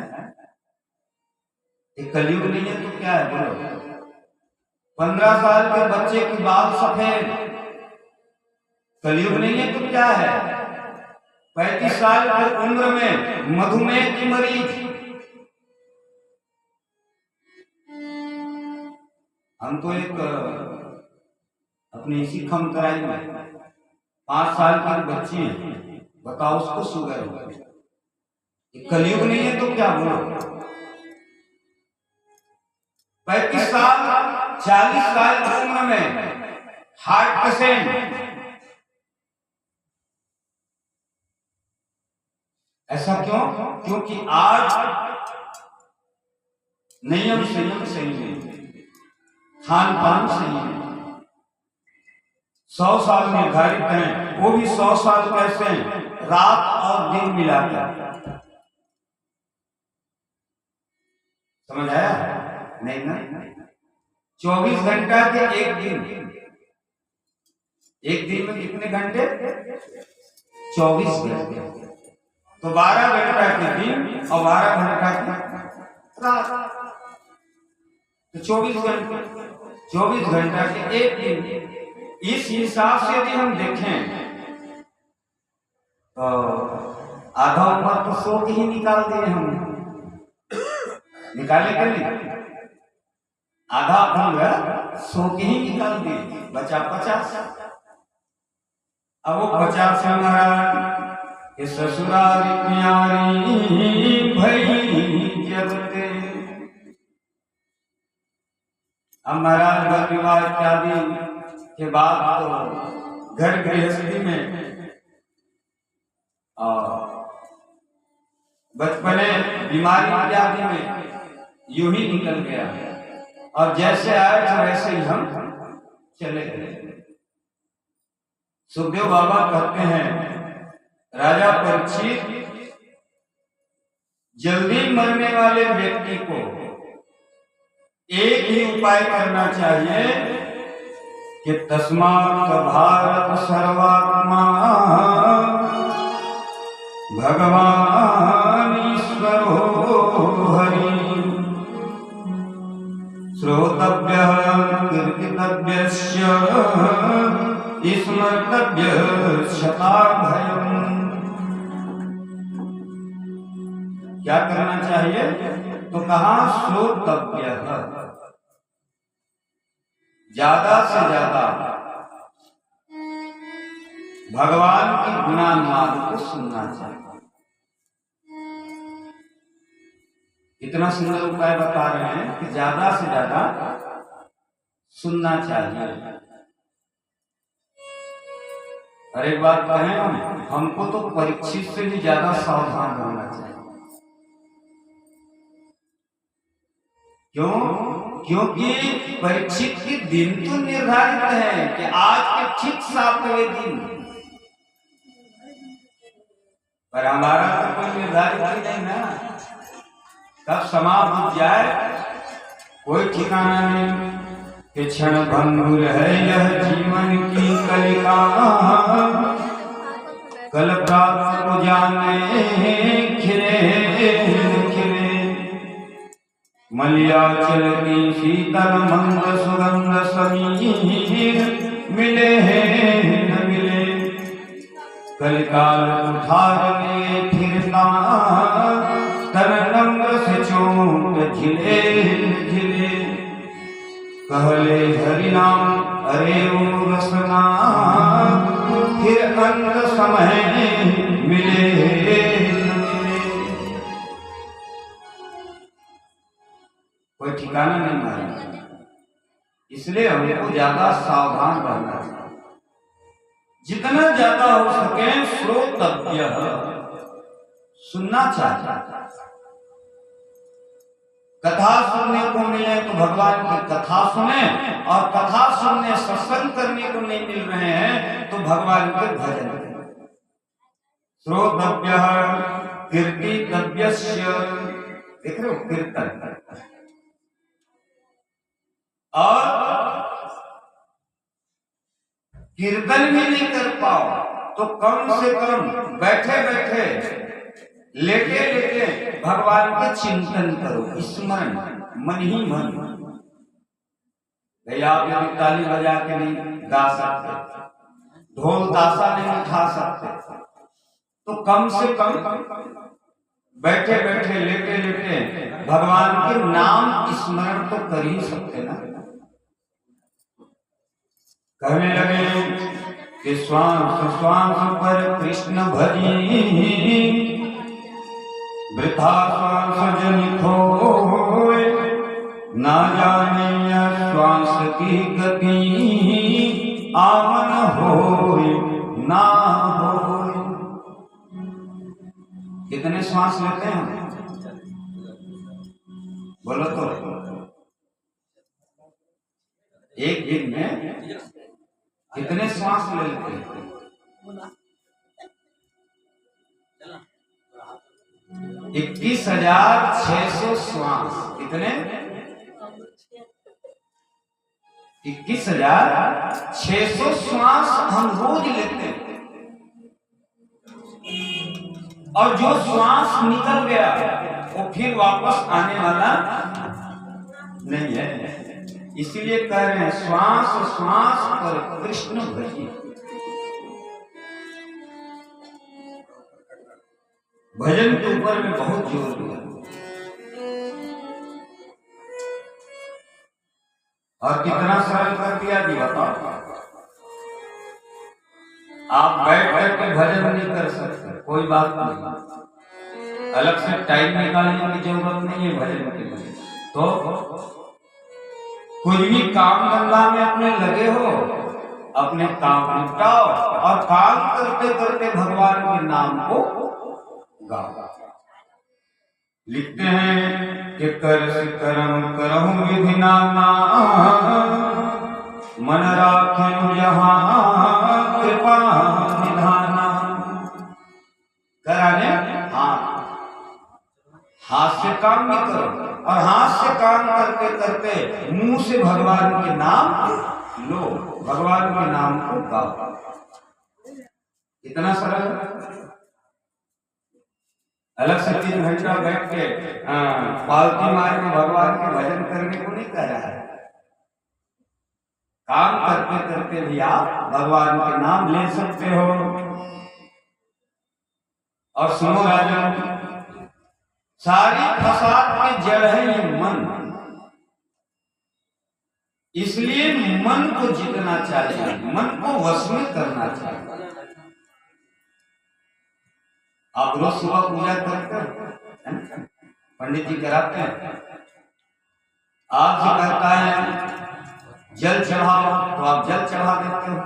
ये कलयुग नहीं है तो क्या है बोलो? 15 साल के बच्चे के बाल सफेद, कलयुग नहीं है तो क्या है? 35 साल की उम्र में मधुमेह की मरीज। हम तो एक अपनी इसी खमतराई में 5 साल की बच्ची है, बताओ उसको शुगर हो। कलयुग नहीं है तो क्या बोलो? 35 साल 40 साल की उम्र में हार्ट पेशेंट। ऐसा क्यों? क्योंकि आज नियम संयम सही नहीं, खान पान सही नहीं। 100 साल निर्धारित हैं, वो भी 100 साल कैसे? रात और दिन मिलाकर। समझ आया? नहीं ना। 24 घंटा के एक दिन, एक दिन में कितने घंटे? 24 घंटे। तो 12 घंटा के दिन और 12 घंटा की रात, तो 24 घंटे। 24 घंटा के एक दिन। इस हिसाब से यदि हम देखें तो आधा उम्र तो सो के ही निकाल दिए हमने, निकाले कर नहीं? आधा उम्र सो के ही निकाल दिए, बचा 50। अब वो 50 से महाराज कि ससुरारी प्यारी भई जब ते। अब महाराज घर विवाह इत्यादि के बाद तो घर गृहस्थी में और बचपने बीमारी इत्यादि में यूं ही निकल गया और जैसे आए थे वैसे ही हम चले गए। सुखदेव बाबा कहते हैं राजा परीक्षित, जल्दी मरने वाले व्यक्ति को एक ही उपाय करना चाहिए कि तस्मात् भारत सर्वात्मा भगवान ईश्वरो हरि। श्रोतव्यः कीर्तितव्यस्य स्मर्तव्यः शताभयम्। क्या करना चाहिए? तो कहा श्रोतव्यः, ज्यादा से ज्यादा भगवान की गुणानुवाद को सुनना चाहिए। इतना सुंदर उपाय बता रहे हैं कि ज्यादा से ज्यादा सुनना चाहिए। और एक बात कहें, हमको तो परीक्षित से भी ज्यादा सावधान रहना चाहिए। क्यों? क्योंकि परीक्षित के दिन तो निर्धारित है कि आज के ठीक 7वें दिन, पर हमारा तो कोई निर्धारित ही नहीं ना, कब समाप्त हो जाए कोई ठिकाना नहीं। कि क्षण भंगुर है यह जीवन की कलिका, कल प्राप्त को जाने खिले खिले। मलयाचल की शीतल मंद सुगंध समीर, मिले न मिले कलिकाल उधारने फिरता। तन नम्र से चोट झिले झिले, कहले हरि नाम अरे ओ रसना। फिर अंत समय मिले न मिले, कोई ठिकाना नहीं मारा। इसलिए हमको ज्यादा सावधान रहना चाहिए। जितना ज्यादा हो सके श्रोतव्य, सुनना चाहिए। कथा सुनने को मिले तो भगवान की कथा सुने, और कथा सुनने सत्संग करने को नहीं मिल रहे हैं तो भगवान के भजन करें। श्रोतव्य कीर्तितव्यस्य, देख रहे हो कीर्तन। और कीर्तन भी नहीं कर पाओ तो कम से कम बैठे बैठे लेटे लेटे भगवान का चिंतन करो, स्मरण, मन ही मन। भैया आप यदि ताली बजा के नहीं गा सकते, ढोल ताशा नहीं उठा सकते, तो कम से कम बैठे बैठे लेटे लेटे भगवान के नाम स्मरण तो कर ही सकते ना। कहने लगे कि श्वास श्वास पर कृष्ण भजी, वृथा श्वास जन खोए। ना जाने श्वास की गति, आमन होए ना होए। कितने श्वास लेते हैं बोलो तो? एक दिन में कितने श्वास ले लेते हैं? 21,600 श्वास। कितने? 21,600 श्वास हम रोज लेते हैं। और जो श्वास निकल गया वो फिर वापस आने वाला नहीं है। इसीलिए कह रहे हैं श्वास श्वास पर कृष्ण भजी। भजन के ऊपर में बहुत जोर दिया। और कितना सरल कर दिया जी बताओ। आप बैठ करके भजन नहीं कर सकते, कोई बात नहीं, अलग से टाइम निकालने की जरूरत नहीं है भजन के लिए। तो कुछ भी काम धंधा में अपने लगे हो, अपने काम निपटाओ और काम करते करते भगवान के नाम को गाओ। लिखते हैं कि कर करम करहु विधि नामा, मन राखें जहां कृपा निधाना। कराने हाथ से काम भी करो, और हाथ से काम करते करते मुंह से भगवान के नाम लो, भगवान के नाम को गाओ। इतना सरल। अलग से 3 घंटा बैठ के पालती मार में भगवान के भजन करने को नहीं कह रहा है। काम करते करते भी आप भगवान के नाम ले सकते हो। और सुनो राजन, सारी फसाद की जड़ है ये मन, इसलिए मन को जीतना चाहिए, मन को वश में करना चाहिए। आप रोज सुबह पूजा करते हैं, पंडित जी कराते हैं, आपसे कहता है जल चढ़ाओ तो आप जल चढ़ा देते हो,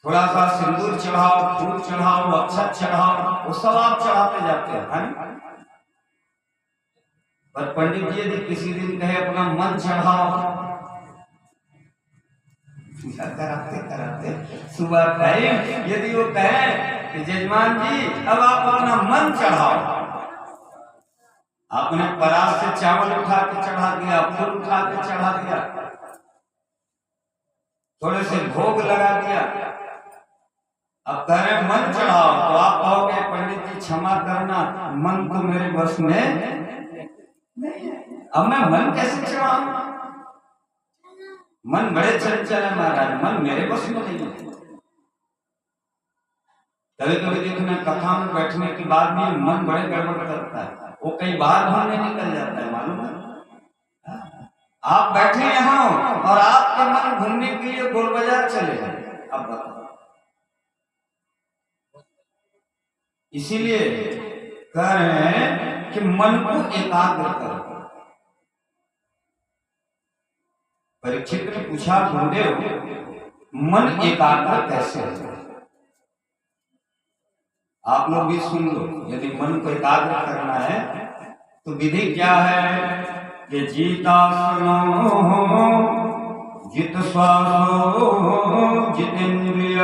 थोड़ा सा सिंदूर चढ़ाओ, फूल चढ़ाओ, अक्षत चढ़ाओ, वो सब आप चढ़ाते जाते हैं। पर पंडित जी यदि किसी दिन कहे अपना मन चढ़ाओ, कराते कराते सुबह टाइम यदि वो कहे कि जजमान जी अब आप अपना मन चढ़ाओ, आपने परात से चावल उठा के चढ़ा दिया, फूल उठा के चढ़ा दिया, थोड़े से भोग लगा दिया, अब कह रहे मन चढ़ाओ, तो आप कहोगे पंडित जी क्षमा करना, मन तो मेरे बस में नहीं, अब मैं मन कैसे चढ़ाऊं? मन बड़े चंचल है महाराज, मन मेरे बस में नहीं है। कभी कभी देखना कथा में बैठने के बाद भी मन बड़े गड़बड़ करता है, वो कहीं बाहर घूमने निकल जाता है, मालूम है? आप बैठे यहाँ और आपका मन घूमने के लिए गोल बाजार चले गए। अब बताओ, इसीलिए कह रहे हैं कि मन को एकाग्र करो। परीक्षित ने पूछा, गुरुदेव मन एकाग्र कैसे हो? आप लोग भी सुन लो, यदि मन को एकाग्र करना है तो विधि क्या है कि जितासनो जित श्वासो जितेंद्रिय,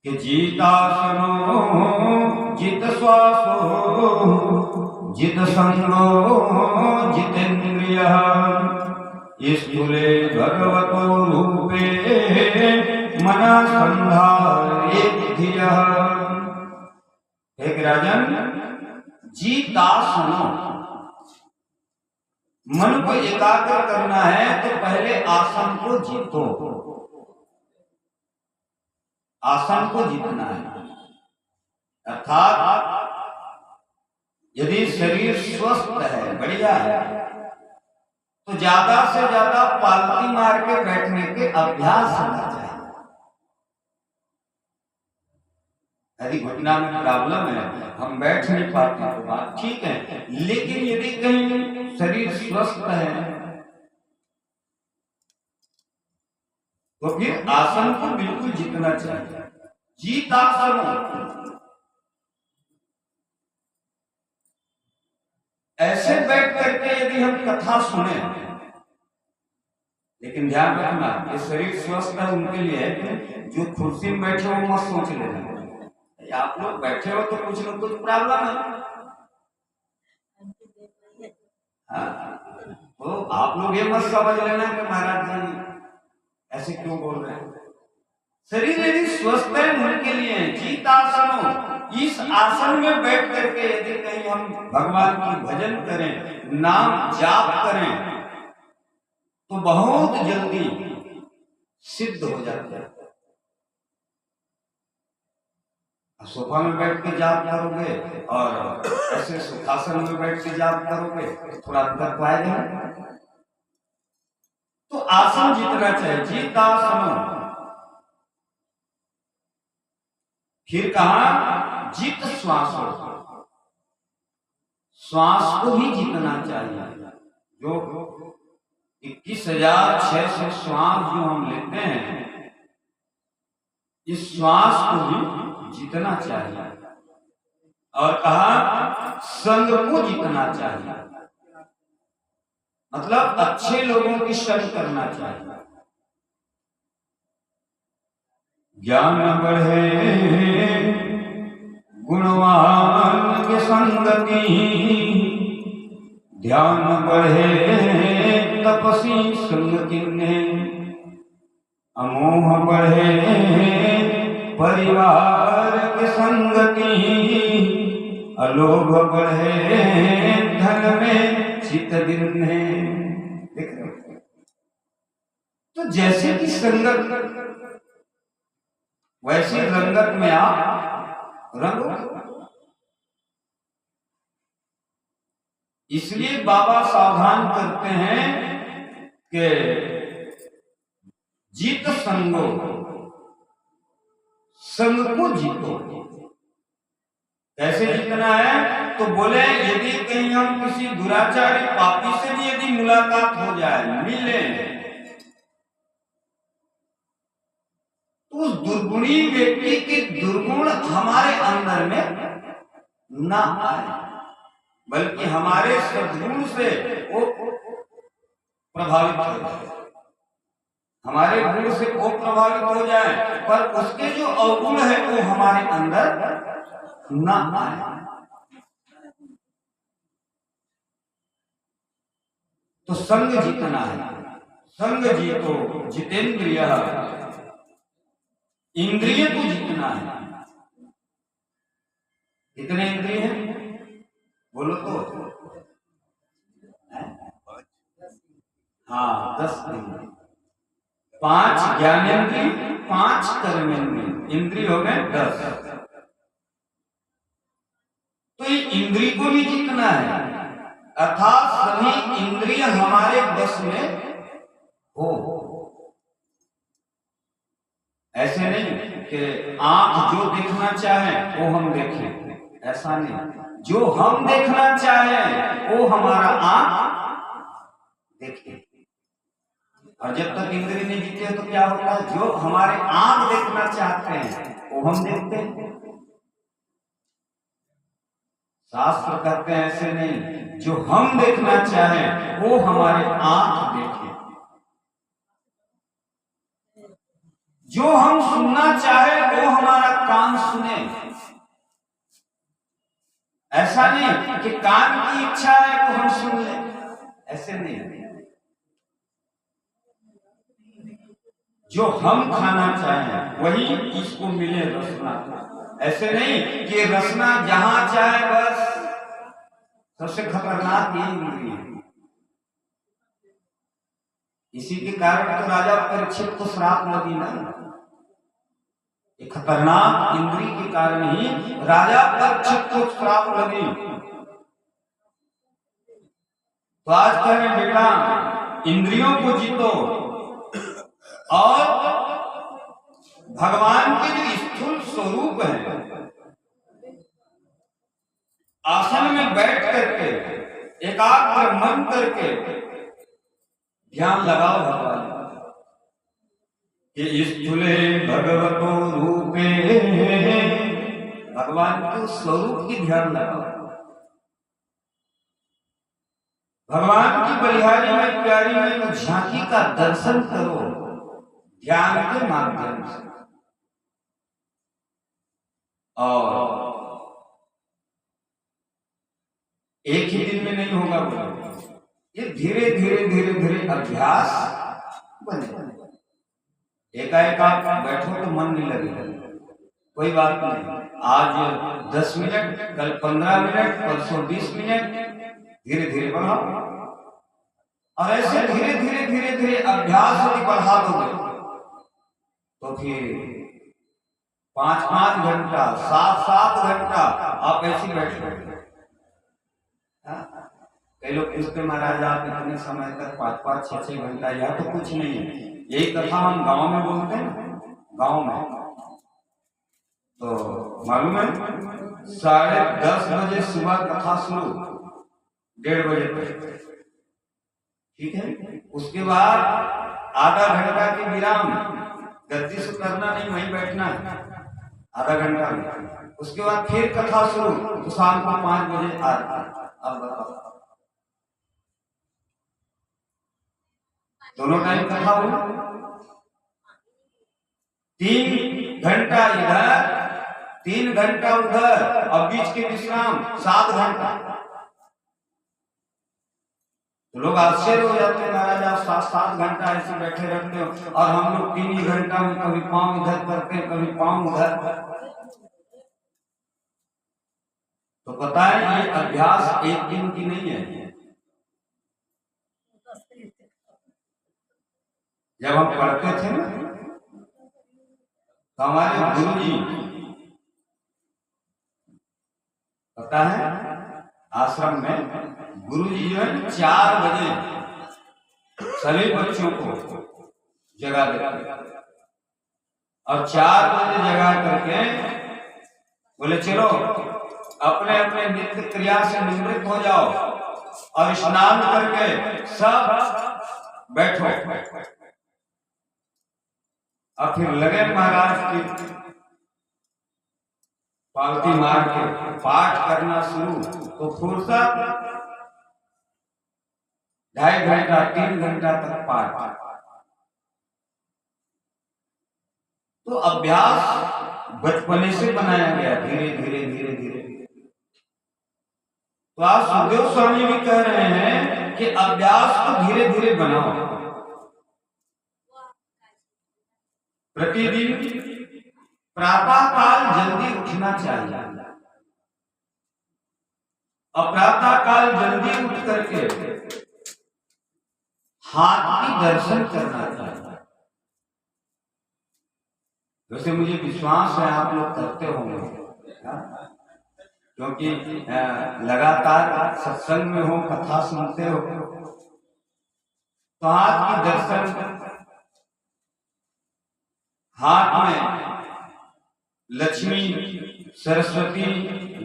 कि जितासनो जित श्वासो जित संगो जितेंद्रिय, स्थूले भगवतो रूपे मना संधारेत् धियः। एक राजन, जितासनो, मन को एकाग्र करना है तो पहले आसन को जीतो, आसन को जीतना है। अर्थात यदि शरीर स्वस्थ है, बढ़िया है, तो ज्यादा से ज्यादा पालती मार के बैठने के अभ्यास होना चाहिए। यदि घुटना में प्रॉब्लम है, हम बैठ नहीं पाते तो बात ठीक है, लेकिन यदि कहीं शरीर स्वस्थ है तो फिर आसन को बिल्कुल जीतना चाहिए। जीतासन, ऐसे बैठ करके यदि हम कथा सुने, लेकिन ध्यान रखना ये शरीर स्वस्थ है उनके लिए है, जो कुर्सी में बैठे हो मत सोच लेना, आप लोग बैठे हो तो कुछ न कुछ प्रॉब्लम है। तो आप लोग ये मत समझ लेना कि महाराज जी ऐसे क्यों बोल रहे हैं। शरीर यदि स्वस्थ है उनके लिए जीतासनो, इस आसन में बैठ करके यदि कहीं हम भगवान की भजन करें, नाम जाप करें तो बहुत जल्दी सिद्ध हो जाता है। सोफा में बैठ के जाप करोगे और ऐसे सुखासन में बैठ के जाप करोगे, थोड़ा अंतर तो आएगा। तो आसन जीतना चाहिए, जितासन। फिर कहा जित श्वास, श्वास को भी जीतना चाहिए। जो 21,600 श्वास जो हम लेते हैं, इस श्वास को भी जीतना चाहिए। और कहा संग को जीतना चाहिए, मतलब अच्छे लोगों की संग करना चाहिए। ज्ञान बढ़े गुणवान के संगति, ध्यान बढ़े तपसी संग किन्ने, अमोह बढ़े परिवार के संगति, अलोभ बढ़े धन में चित दिन्ने। देख रहे हो? तो जैसे कि संगत वैसे रंगत में आप रंगो। इसलिए बाबा सावधान करते हैं कि जीत संगो, संग को जीतो। कैसे जीतना है? तो बोले यदि कहीं हम किसी दुराचारी पापी से भी यदि मुलाकात हो जाए, मिले, तो उस दुर्गुणी व्यक्ति के दुर्गुण हमारे अंदर में ना आए, बल्कि हमारे सद्गुण से वो प्रभावित हो जाए, हमारे गुण से वो प्रभावित हो जाए, पर उसके जो अवगुण है वो हमारे अंदर ना आए। तो संग जीतना है। संग जीतो जितेंद्रिय, इंद्रिय को जीतना है। कितने इंद्रिय हैं बोलो तो? हाँ, 10 इंद्रिय। 5 ज्ञानेंद्रिय, 5 कर्मेंद्रिय, इंद्रिय हो गए 10। तो ये इंद्रिय को भी जीतना है, अर्थात सभी इंद्रिय हमारे बस में हो। ऐसे नहीं कि आंख जो देखना चाहे वो हम देखें, ऐसा नहीं। जो हम देखना चाहे वो हमारा आंख देखे। और जब तक इंद्रिय नहीं जीते तो क्या होता है? जो हमारे आंख देखना चाहते हैं वो हम देखते हैं। शास्त्र कहते हैं ऐसे नहीं, जो हम देखना चाहें वो हमारे आंख देखे। जो हम सुनना चाहे वो हमारा कान सुने। ऐसा नहीं कि कान की इच्छा है तो हम सुन लें, ऐसे नहीं। जो हम खाना चाहें वही इसको मिले रसना। ऐसे नहीं कि रसना जहां चाहे बस। सबसे खतरनाक ये इंद्रिय है। इसी के कारण तो राजा परीक्षित को श्राप लगी ना। ये खतरनाक इंद्रिय के कारण ही राजा परीक्षित को श्राप लगी। तो आज कह रहे बेटा इंद्रियों को जीतो और भगवान के जो स्थूल स्वरूप है, आसन में बैठ करके एकाग्र मन करके ध्यान लगाओ भगवान कि स्थूले भगवतो रूपे, भगवान के स्वरूप की ध्यान लगाओ। भगवान की बलिहारी में प्यारी में झांकी का दर्शन करो ध्यान के माध्यम से। और एक ही दिन में नहीं होगा बोलो, ये धीरे धीरे धीरे धीरे अभ्यास बने। एकाएक आप बैठो तो मन नहीं लगेगा, कोई बात नहीं। आज 10 मिनट, कल 15 मिनट, परसों 20 मिनट, धीरे धीरे बढ़ाओ। और ऐसे धीरे धीरे धीरे धीरे अभ्यास यदि बढ़ा दोगे तो फिर 5-5 घंटा, 7-7 घंटा आप ऐसे बैठे। कई लोग पूछते महाराज आप इतने समय तक 5-5, 6-6 घंटा, या तो कुछ नहीं है। यही कथा हम गांव में बोलते हैं, गांव में तो मालूम है 10:30 बजे सुबह कथा शुरू, 1:30 बजे तक, ठीक है। उसके बाद आधा घंटा के विराम, गद्दी से करना नहीं, वहीं बैठना है आधा घंटा में। उसके बाद फिर कथा शुरू, तो शाम को 5 बजे आरती। अब बताओ, दोनों टाइम कथा हुई, 3 घंटा इधर 3 घंटा उधर, और बीच के विश्राम 7 घंटा। तो लोग आश्चर्य हो जाते हैं, महाराज आप 7-7 घंटा ऐसे बैठे रहते हो, और हम लोग 3 ही घंटा में कभी पांव इधर करते हैं, कभी पांव उधर। तो पता है ये अभ्यास एक दिन की नहीं है। जब हम पढ़ते थे ना, तो हमारे गुरु जी, पता है आश्रम में गुरु जी जो है 4 बजे सभी बच्चों को जगा देते, और 4 बजे जगा करके बोले चलो अपने अपने नित्य क्रिया से निवृत्त हो जाओ, और स्नान करके सब बैठो। और फिर लगे महाराज की पालती मार के पाठ करना शुरू, तो फुर्सत 2.5 घंटा 3 घंटा तक पाठ। तो अभ्यास बचपने से बनाया गया, धीरे धीरे धीरे धीरे। तो आज सुखदेव स्वामी भी कह रहे हैं कि अभ्यास को धीरे धीरे बनाओ। प्रतिदिन प्रातः काल जल्दी उठना चाहिए, और प्रातः काल जल्दी उठ करके हाथ की दर्शन करना चाहिए। वैसे मुझे विश्वास है आप लोग करते होंगे, क्योंकि लगातार सत्संग में हो, कथा सुनते हो, तो हाथ की दर्शन, हाथ में लक्ष्मी, सरस्वती,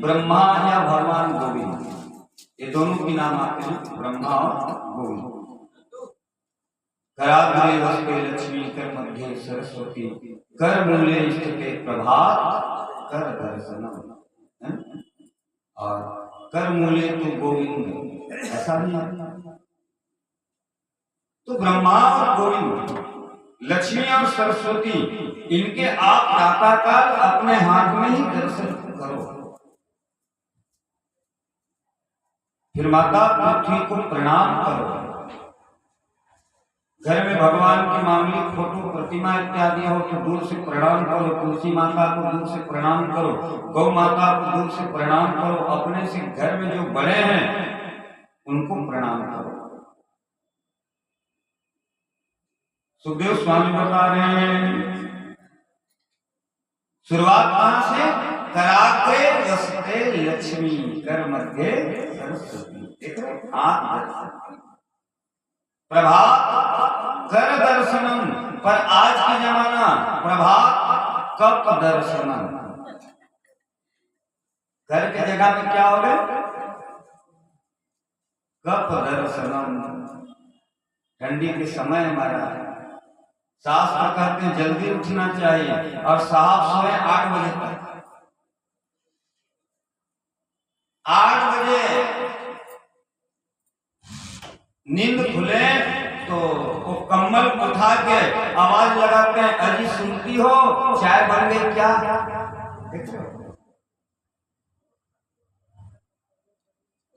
ब्रह्मा या भगवान गोविंद, ये दोनों की नाम आते हैं, ब्रह्मा और गोविंद। कराग्रे वस्ते लक्ष्मी, कर मध्य सरस्वती, कर मूले स्थिते प्रभात कर दर्शनम, और कर मूले तो गोविंद, ऐसा नहीं है। तो ब्रह्मा और गोविंद, लक्ष्मी और सरस्वती, इनके आप प्रातःकाल अपने हाथ में ही दर्शन करो। फिर माता पृथ्वी को प्रणाम करो। घर में भगवान की मामूली फोटो, प्रतिमा इत्यादि हो तो दूर से प्रणाम करो। तुलसी माता को दूर से प्रणाम करो, गौ माता को दूर से प्रणाम करो। अपने से घर में जो बड़े हैं उनको प्रणाम करो। सुखदेव स्वामी बता रहे हैं, शुरुआत कहां से? कराग्रे वसते लक्ष्मी, कर मध्य सरस्वती। देख रहे प्रभात कर दर्शनम, पर आज की जमाना प्रभात कप दर्शनम। कर के जगह में क्या हो गए? कप दर्शनम। ठंडी के समय हमारा शास्त्र कहते हैं जल्दी उठना चाहिए, और साहब सोए 8 बजे तक। 8 बजे नींद खुले तो वो कम्बल उठा के आवाज लगाते हैं, अजी सुनती हो चाय बन गई क्या?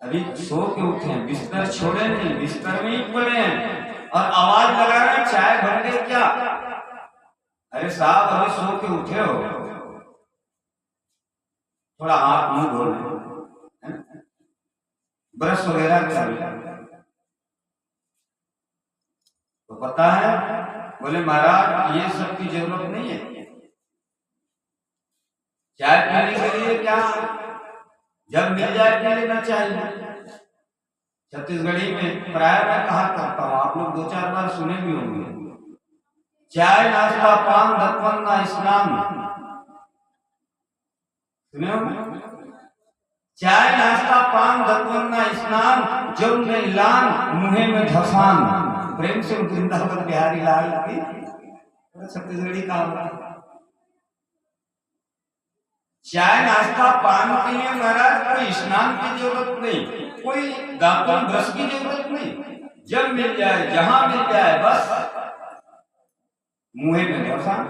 अभी सो के उठे हैं, बिस्तर छोड़े नहीं, बिस्तर में ही पड़े हैं, और आवाज लगा रहे हैं चाय बन गई क्या? अरे साहब अभी सो के उठे हो, थोड़ा हाथ मुंह धो लें, ब्रश वगैरह कर लें। तो पता है, बोले महाराज ये सब की जरूरत नहीं है। चाय पीने के लिए क्या जब मिल जाए पी लेना चाहिए। छत्तीसगढ़ी में प्राय मैं कहा करता हूँ, आप लोग 2-4 बार सुने भी होंगे। चाय नाश्ता पान दत्वन ना स्नान, सुने होंगे? चाय नाश्ता पान दत्वन ना स्नान, जब में लान मुहे में धसान। प्रेम से वृंदावन बिहारी लाल की छत्तीसगढ़ी कहावत। चाय नाश्ता पान के लिए महाराज कोई स्नान की जरूरत नहीं, कोई दातुन ब्रश की जरूरत नहीं, जब मिल जाए जहां मिल जाए बस मुंह में धसान।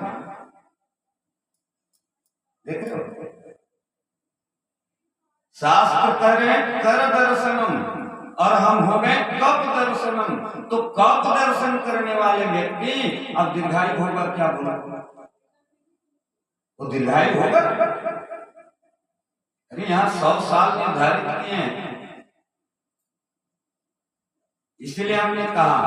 देख रहे हो, शास्त्र करें कर दर्शनम और हम हो गए कप दर्शनम। तो कप दर्शन करने वाले व्यक्ति अब दीर्घायु होगा, क्या बोला? वो दीर्घायु होगा। अरे यहाँ 100 साल निर्धारित किए हैं, इसलिए हमने कहा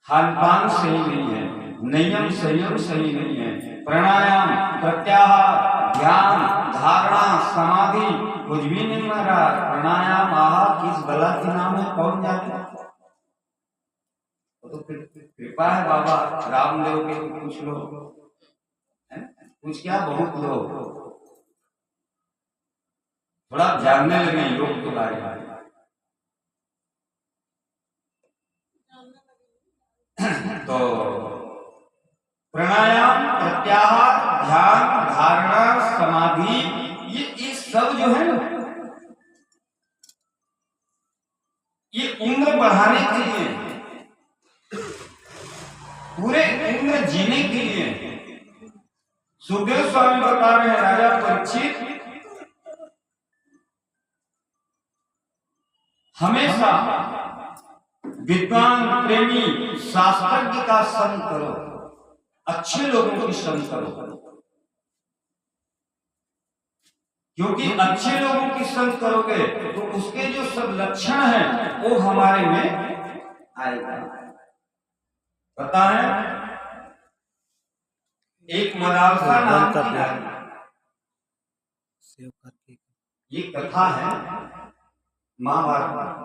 खान पान सही नहीं है, नियम संयम सही नहीं है, प्राणायाम प्रत्याहार ध्यान धारणा समाधि कुछ भी नहीं महाराज। प्राणायाम आहार किस बला के नाम है कौन जाने। तो कृपा है बाबा रामदेव के, कुछ लोग कुछ क्या बहुत लोग थोड़ा जानने लगे योग के बारे में। तो प्राणायाम प्रत्याहार ध्यान धारणा समाधि ये सब जो है ना, ये उम्र बढ़ाने के लिए, पूरे उम्र जीने के लिए। सुखदेव स्वामी बता रहे हैं, राजा परीक्षित हमेशा विद्वान प्रेमी शास्त्रज्ञ का संग करो, अच्छे लोगों की संग करो, क्योंकि अच्छे लोगों की संग करोगे तो उसके जो सब लक्षण हैं वो हमारे में आएगा। पता है एक मदालसा नाम की ये कथा है महाभारत।